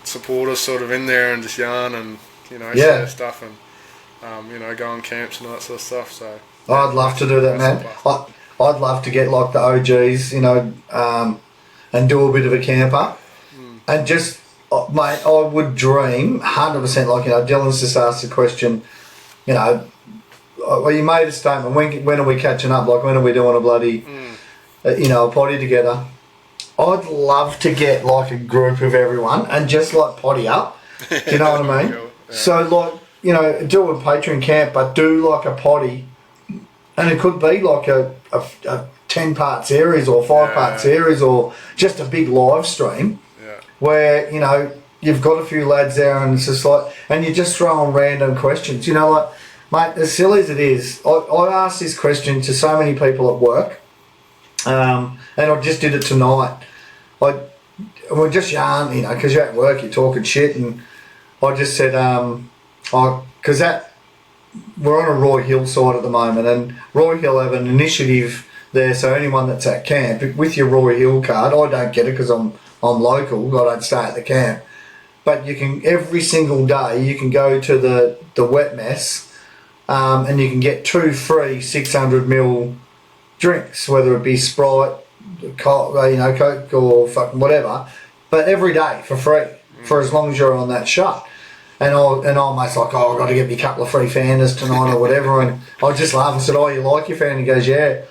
A: supporters sort of in there and just yarn and, you know, share stuff and you know, go on camps and all that sort of stuff. So
B: I'd love to do that, man. I'd love to get like the OGs, you know, and do a bit of a camper, and just, mate, I would dream 100%. Like, you know, Dylan's just asked the question, you know, well, you made a statement. When are we catching up? Like, when are we doing a bloody, you know, a potty together? I'd love to get like a group of everyone and just like potty up. Do you know what I mean? So like, you know, do a Patreon camp, but do like a potty, and it could be like a 10-part series or 5-part series, or just a big live stream where, you know, you've got a few lads there and it's just like, and you just throw on random questions. You know, like, mate, as silly as it is, I asked this question to so many people at work, and I just did it tonight. we're just yarn, you know, because you're at work, you're talking shit, and I just said, because we're on a Roy Hill side at the moment, and Roy Hill have an initiative there, so anyone that's at camp, with your Roy Hill card, I don't get it because I'm local, I don't stay at the camp, but you can, every single day, you can go to the wet mess, and you can get 2 free 600ml drinks, whether it be Sprite, Coke or fucking whatever, but every day for free, for as long as you're on that shot. And I'm like, oh, I've got to get me a couple of free Fantas tonight or whatever, and I just laugh and said, oh, you like your Fanta? He goes, yeah.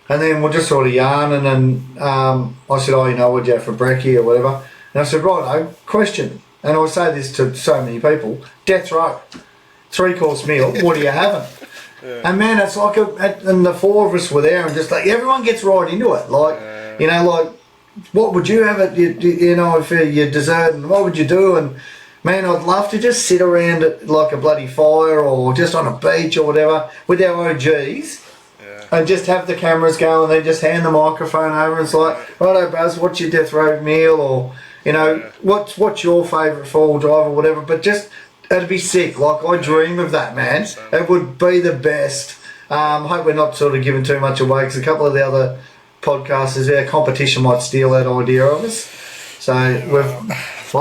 B: And then we're just sort of yarning, and I said, oh, you know, what'd you have for brekkie or whatever? And I said, righto, question, and I say this to so many people, death row, 3-course meal, what are you having? Yeah. And man, it's like, and the 4 of us were there, and just like, everyone gets right into it, like, you know, like, what would you have at, you know, for your dessert, and what would you do? And man, I'd love to just sit around at like a bloody fire or just on a beach or whatever with our OGs, and just have the cameras go, and then just hand the microphone over, and it's like, righto Buzz, what's your death row meal, or, you know, what's your favourite 4-wheel drive or whatever, but just, it'd be sick, like, I dream of that, man. It would be the best. Hope we're not sort of giving too much away, because a couple of the other podcasters, our competition might steal that idea of us, so we'll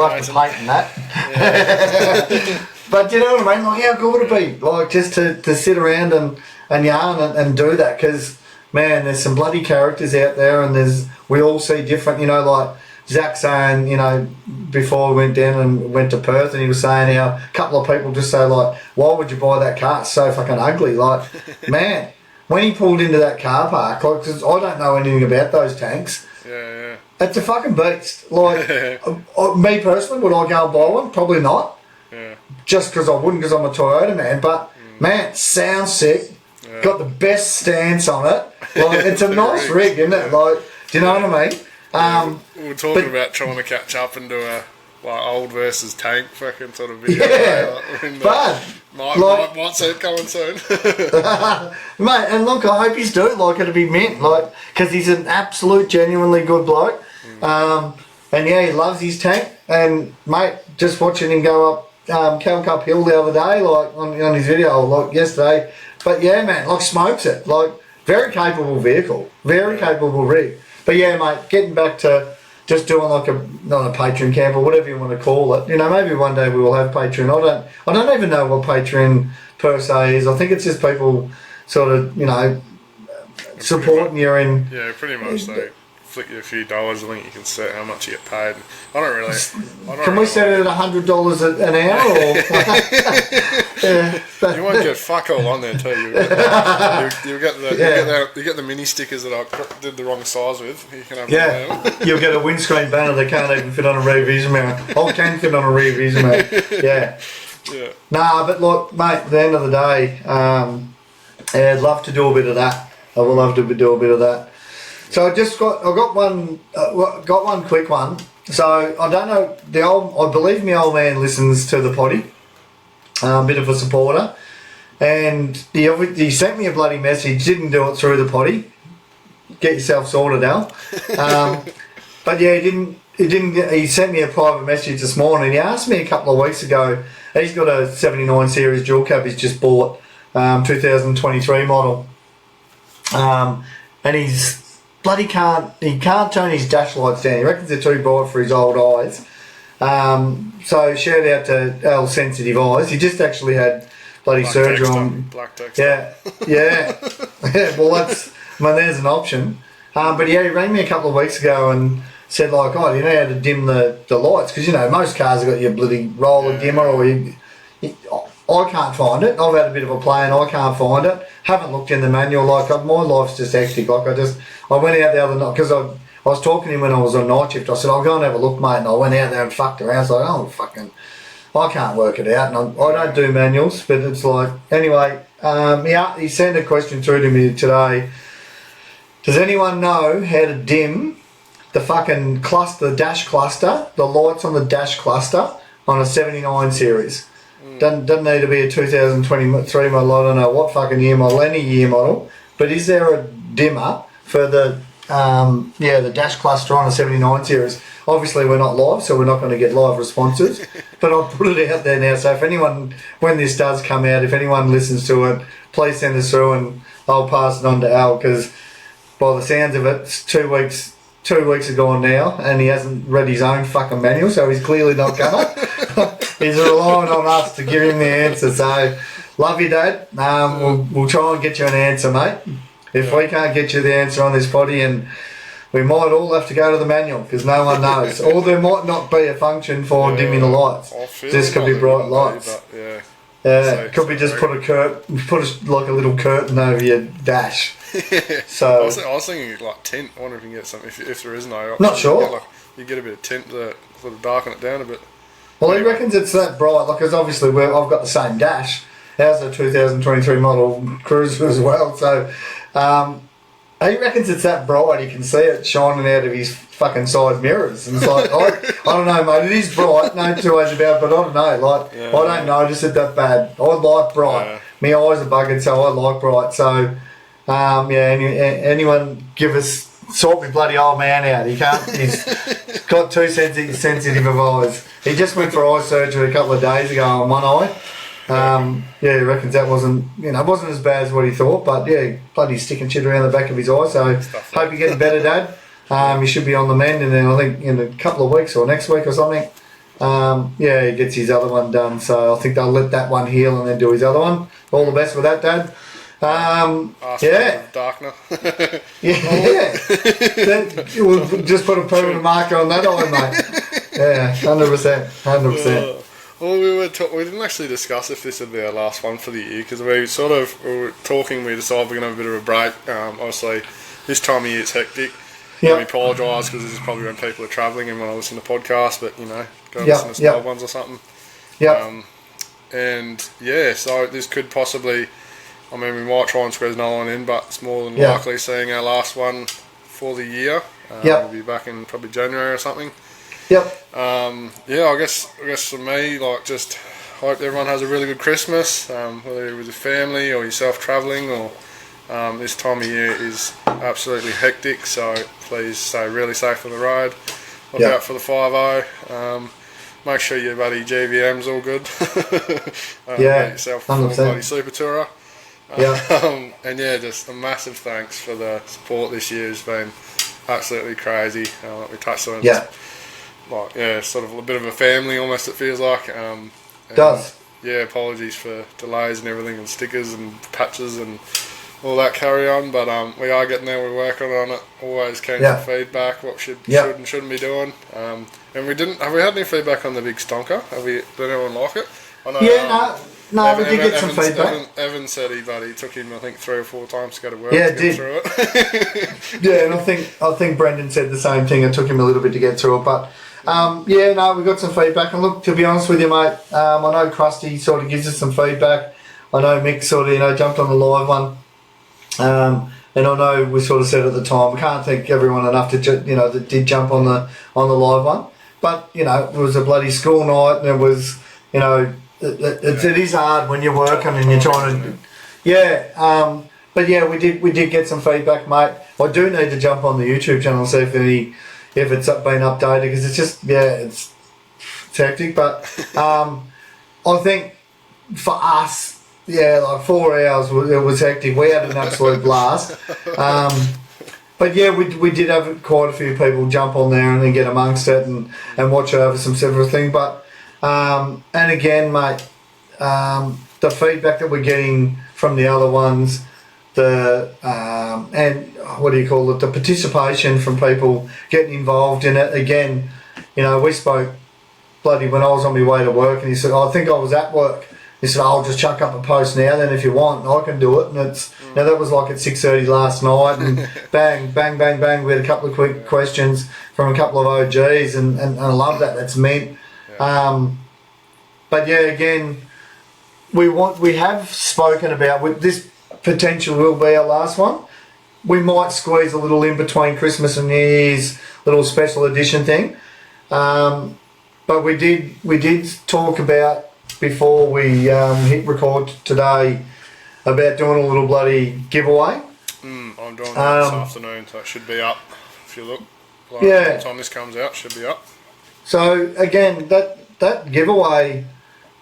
B: have to patent that. Yeah. But you know what I mean, like, how good would it be, like, just to sit around and yarn and do that, because man, there's some bloody characters out there, and we all see different, you know, like Zach saying, you know, before we went down and went to Perth, and he was saying how a couple of people just say, like, why would you buy that car? It's so fucking ugly. Like, man, when he pulled into that car park, like, 'cause I don't know anything about those tanks. Yeah. It's a fucking beast. Like, me personally, would I go and buy one? Probably not. Yeah. Just because I wouldn't, because I'm a Toyota man. But, man, it sounds sick. Yeah. Got the best stance on it. Like, it's a nice rig, isn't it? Like, do you know what I mean?
A: We were talking about trying to catch up and do a like old versus tank fucking sort of video.
B: Yeah, but
A: might see it coming soon.
B: Mate, and look, I hope he's doing, like, it'll be mint, like, because he's an absolute genuinely good bloke. And yeah, he loves his tank, and mate, just watching him go up Cal Cup Hill the other day, like on his video, like yesterday, but yeah, man, like, smokes it, like, very capable vehicle, very capable rig. But yeah, mate, getting back to just doing like not a Patreon camp or whatever you want to call it. You know, maybe one day we will have Patreon. I don't even know what Patreon per se is. I think it's just people sort of, you know, supporting you in. Yeah,
A: pretty much. They flick you a few dollars. I think you can set how much you get paid. I don't really.
B: Can we set it at $100 an hour? Or?
A: Yeah, you won't get fuck all on there too. You get the mini stickers that I did the wrong size with. You can have
B: you'll get a windscreen banner that can't even fit on a rear vision mirror. I can fit on a rear vision mirror. Yeah. Nah, but look, mate. At the end of the day, I'd love to do a bit of that. I would love to do a bit of that. So I got one quick one. So I don't know, I believe my old man listens to the potty, a bit of a supporter, and he sent me a bloody message. Didn't do it through the potty. Get yourself sorted, Al. But yeah, he sent me a private message this morning. He asked me a couple of weeks ago. He's got a 79 series dual cab he's just bought, 2023 model, and he's bloody can't turn his dash lights down. He reckons they're too bright for his old eyes. So shout out to Al Sensitive Eyes. He just actually had bloody black surgery on.
A: Black text.
B: Yeah. Well, there's an option. But yeah, he rang me a couple of weeks ago and said, like, oh, you know how to dim the lights? Because, you know, most cars have got your bloody roller dimmer, or I can't find it. I've had a bit of a play and I can't find it. Haven't looked in the manual. Like, my life's just hectic. Like, I went out the other night because I was talking to him when I was on night shift. I said, I'll go and have a look, mate. And I went out there and fucked around. So I was like, I can't work it out. And I don't do manuals, but it's like, anyway, he sent a question through to me today. Does anyone know how to dim the fucking cluster, the dash cluster, the lights on the dash cluster on a 79 series? Doesn't need to be a 2023 model, I don't know what fucking year model, any year model, but is there a dimmer for the the dash cluster on a 79 series. Obviously we're not live, so we're not going to get live responses, but I'll put it out there now. So if anyone, when this does come out, if anyone listens to it, please send us through and I'll pass it on to Al, because by the sounds of it, it's 2 weeks. 2 weeks are gone now, and he hasn't read his own fucking manual, so he's clearly not gonna. He's relying on us to give him the answer. So, love you, Dad. We'll try and get you an answer, mate. If we can't get you the answer on this potty, and we might all have to go to the manual because no one knows, or there might not be a function for dimming the lights. This could be bright lights. It could be just put like a little curtain over your dash. So
A: I was thinking like tint. I wonder if you can get some. If there is no option,
B: not sure.
A: You get a bit of tint to sort of darken it down a bit.
B: Well, he reckons it's that bright. Like, because obviously I've got the same dash. Ours a 2023 model Cruiser as well. So he reckons it's that bright. He can see it shining out of his fucking side mirrors. And it's like I don't know, mate. It is bright. No two ways about it. But I don't know. Like I don't notice it that bad. I like bright.
A: Yeah.
B: My eyes are buggered, so I like bright. So. Anyone sort me bloody old man out. He can't. He's got too sensitive of eyes. He just went for eye surgery a couple of days ago on one eye. He reckons that wasn't as bad as what he thought. But bloody sticking shit around the back of his eye. So hope you're getting better, Dad. You should be on the mend, and then I think in a couple of weeks or next week or something. He gets his other one done. So I think they'll let that one heal and then do his other one. All the best with that, Dad.
A: Darkener.
B: We'll just put a permanent marker on that eye, mate. Yeah, 100%.
A: Well, we didn't actually discuss if this would be our last one for the year, because we were talking. We decided we're going to have a bit of a break. Obviously, this time of year it's hectic.
B: Yep.
A: We apologise because this is probably when people are travelling and when I listen to podcasts, but go listen to some old ones or something.
B: Yeah.
A: So this could possibly. I mean, we might try and squeeze another one in, but it's more than likely seeing our last one for the year. We'll be back in probably January or something.
B: Yep.
A: I guess for me, like, just hope everyone has a really good Christmas, whether you're with your family or yourself travelling, or this time of year is absolutely hectic. So please stay really safe on the road. Look out for the 5.0. Make sure your buddy GVM's all good. Get yourself a bloody super tourer. Just a massive thanks for the support this year. Has been absolutely crazy. Like we touched on it. Sort of a bit of a family almost, it feels like.
B: Does.
A: Apologies for delays and everything, and stickers and patches and all that carry on, but we are getting there. We're working on it. Always keen for feedback, what should and shouldn't be doing. And have we had any feedback on the big stonker? Did anyone like it? I know,
B: No, we did get some feedback.
A: Evan said he took him, I think, 3 or 4 times to go to work
B: to
A: get through it.
B: And I think Brendan said the same thing. It took him a little bit to get through it, but we got some feedback. And look, to be honest with you, mate, I know Krusty sort of gives us some feedback. I know Mick sort of jumped on the live one, and I know we sort of said at the time, we can't thank everyone enough to that did jump on the live one. But it was a bloody school night, and it was it is hard when you're working and you're trying to we did get some feedback, mate. I do need to jump on the YouTube channel and see if it's been updated, because it's just it's hectic. But I think for us, like 4 hours it was hectic. We had an absolute blast. But we did have quite a few people jump on there and then get amongst it and watch over some several things. But and again, mate, the feedback that we're getting from the other ones, the participation from people getting involved in it. Again, we spoke bloody when I was on my way to work, and he said, I think I was at work. He said, I'll just chuck up a post now, then if you want, I can do it. And it's that was like at 6:30 last night, and bang, bang, bang, bang. We had a couple of quick questions from a couple of OGs, and I love that. That's meant. But again, we have spoken about this potential will be our last one. We might squeeze a little in between Christmas and New Year's, little special edition thing. But we did talk about, before we hit record today, about doing a little bloody giveaway.
A: I'm doing that this afternoon, so it should be up. If you look, by the time this comes out, should be up.
B: So again, that giveaway,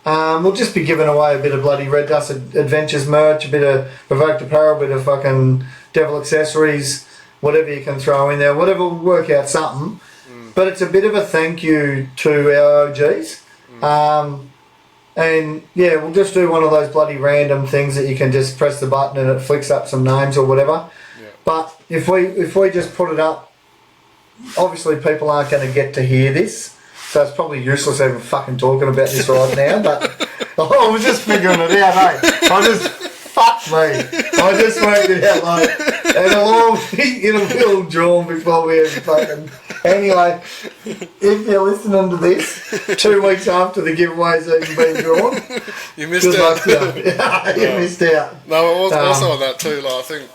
B: we'll just be giving away a bit of bloody Red Dust Adventures merch, a bit of Provoked Apparel, a bit of fucking Devil accessories, whatever you can throw in there, whatever will work out something. But it's a bit of a thank you to our OGs. And yeah, we'll just do one of those bloody random things that you can just press the button and it flicks up some names or whatever. Yeah. But if we just put it up, obviously people aren't going to get to hear this, so it's probably useless even fucking talking about this right now. But I was just figuring it out, fuck me. I just worked it out, like, and it'll all drawn before we have fucking. Anyway, if you're listening to this 2 weeks after the giveaway's even been drawn,
A: you missed out.
B: You missed out.
A: No, it was also on that too. Like, I think,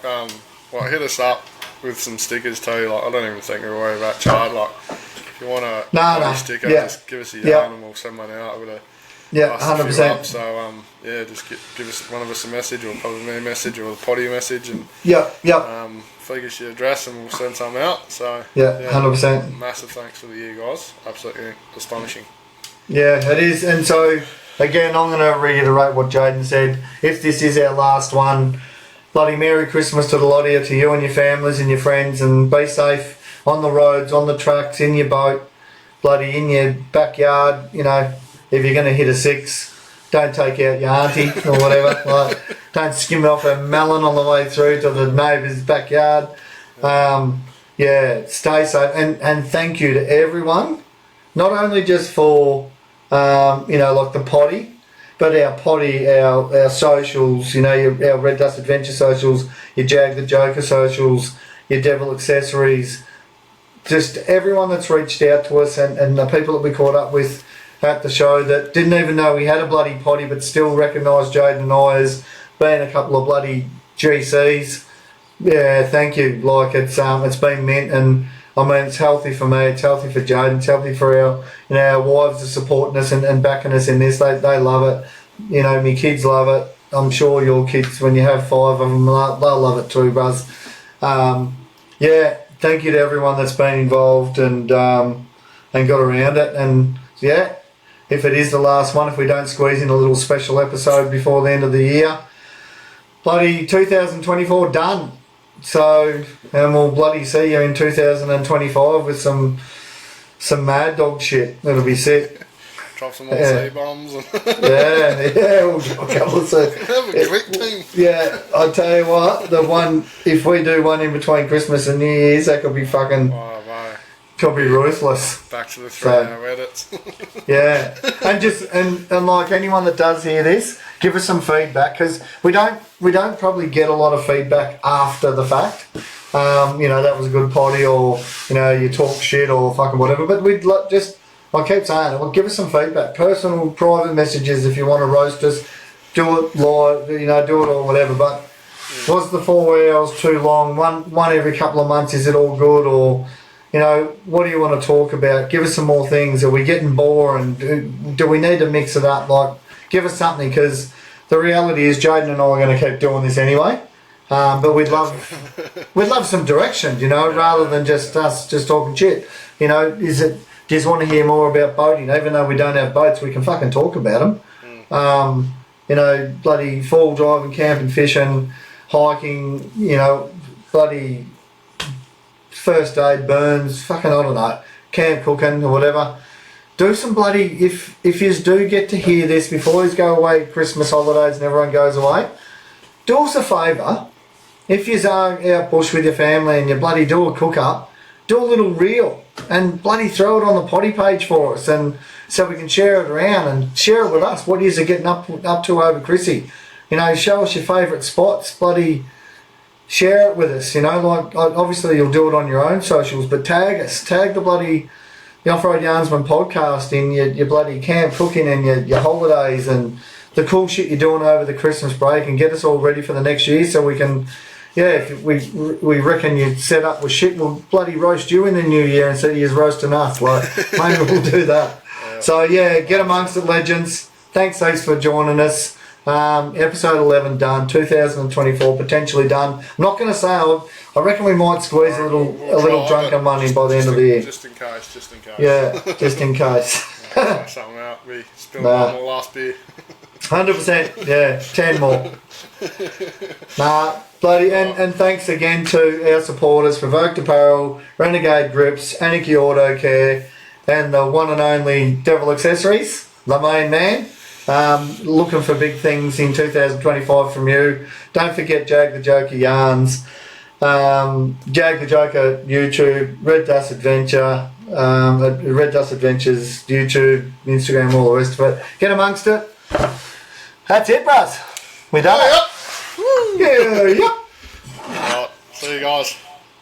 A: hit us up with some stickers too. Like, I don't even think we're worried about charge. Like, if you want a sticker, just give us a yarn and we'll send one out with a.
B: Yeah, 100%.
A: So just give us one of us a message, or probably me a message, or a potty message, and flick us your address, and we'll send some out. So
B: 100%.
A: Massive thanks for the year, guys. Absolutely astonishing.
B: Yeah, it is. And so again, I'm going to reiterate what Jayden said. If this is our last one, bloody Merry Christmas to the lot of you, to you and your families and your friends, and be safe on the roads, on the tracks, in your boat, bloody in your backyard. You know, if you're going to hit a 6, don't take out your auntie or whatever. Like, don't skim off a melon on the way through to the neighbour's backyard. Stay safe. And thank you to everyone, not only just for, like the potty, but our potty, our socials, our Red Dust Adventure socials, your Jag the Joker socials, your Devil accessories, just everyone that's reached out to us, and the people that we caught up with at the show that didn't even know we had a bloody potty but still recognised Jayden and I as being a couple of bloody GCs. Yeah, thank you. Like, it's been mint, and I mean, it's healthy for me, it's healthy for Jayden, it's healthy for our wives are supporting us and backing us in this. They love it. My kids love it. I'm sure your kids, when you have 5 of them, they'll love it too, bros. Thank you to everyone that's been involved and got around it. And yeah, if it is the last one, if we don't squeeze in a little special episode before the end of the year, bloody 2024 done. So, and we'll bloody see you in 2025 with some mad dog shit. It'll be sick.
A: Drop some more C-bombs.
B: We'll drop a couple of C.
A: Have a quick team.
B: Yeah, I tell you what, if we do one in between Christmas and New Year's, that could be fucking. Could be ruthless.
A: Back to the 3-hour edits.
B: Yeah, and like anyone that does hear this, give us some feedback, because we don't probably get a lot of feedback after the fact. That was a good potty, or you talk shit or fucking whatever. But I keep saying it. Well, give us some feedback, personal, private messages if you want to roast us. Do it live, do it or whatever. But was the 4 hours too long? One every couple of months, is it all good? Or what do you want to talk about? Give us some more things. Are we getting bored? And do we need to mix it up? Like, give us something, because the reality is Jayden and I are going to keep doing this anyway. But we'd love some direction, rather than just us just talking shit. Do you want to hear more about boating? Even though we don't have boats, we can fucking talk about them. Bloody fall driving, camping, fishing, hiking, bloody first aid, burns, fucking, I don't know, camp cooking or whatever. Do some bloody, if you do get to hear this before you go away Christmas holidays and everyone goes away, do us a favour. If you are out bush with your family and you bloody do a cook up, do a little reel and bloody throw it on the potty page for us, and so we can share it around and share it with us. What is it getting up to over Chrissy? Show us your favourite spots, bloody share it with us, like obviously you'll do it on your own socials, but tag us, tag the Off-Road Yarnsman podcast in your bloody camp cooking and your holidays and the cool shit you're doing over the Christmas break, and get us all ready for the next year so we can, if we reckon you set up with shit, we'll bloody roast you in the new year instead of you roasting us. Like, maybe we'll do that. So get amongst it, legends. Thanks heaps for joining us. Episode 11 done, 2024 potentially done. I'm not going to say. I reckon we might squeeze a little drunken money by the end of the year.
A: Just in case.
B: Yeah, just in case.
A: Something out. We spilled one more last beer.
B: 100%. Yeah, 10 more. Bloody, and thanks again to our supporters, Provoked Apparel, Renegade Grips, Anarchy Auto Care, and the one and only Devil Accessories, the main man. Looking for big things in 2025 from you. Don't forget Jag the Joker Yarns, Jag the Joker YouTube, Red Dust Adventure, Red Dust Adventures YouTube, Instagram, all the rest of it. Get amongst it. That's it, bros. We done it. Yep.
A: Alright, see you guys.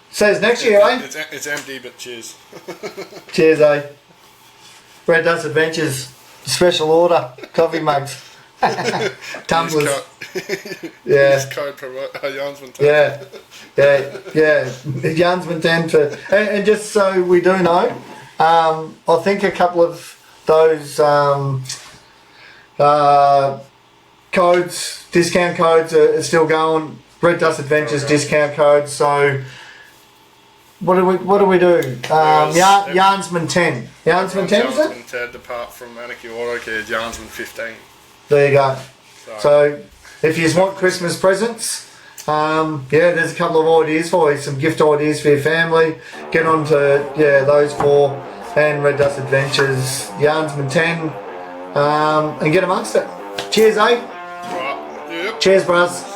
B: See you next year, eh?
A: It's empty, but cheers.
B: Cheers, eh? Red Dust Adventures, special order, coffee mugs, tumblers. Yeah.
A: Use code Yarnsman 10.
B: Yeah. Yarnsman 10 for, and just so we do know, I think a couple of those codes, discount codes are still going. Red Dust Adventures discount codes. So what do we do? Yarnsman 10. Yarnsman 10 is it?
A: Yarnsman 10, apart from Anarchy Auto Care, Yarnsman 15.
B: There you go. So if you want Christmas presents, there's a couple of ideas for you. Some gift ideas for your family. Get on to those four and Red Dust Adventures, Yarnsman 10, and get amongst it. Cheers, eh?
A: Right. Yep.
B: Cheers, bros.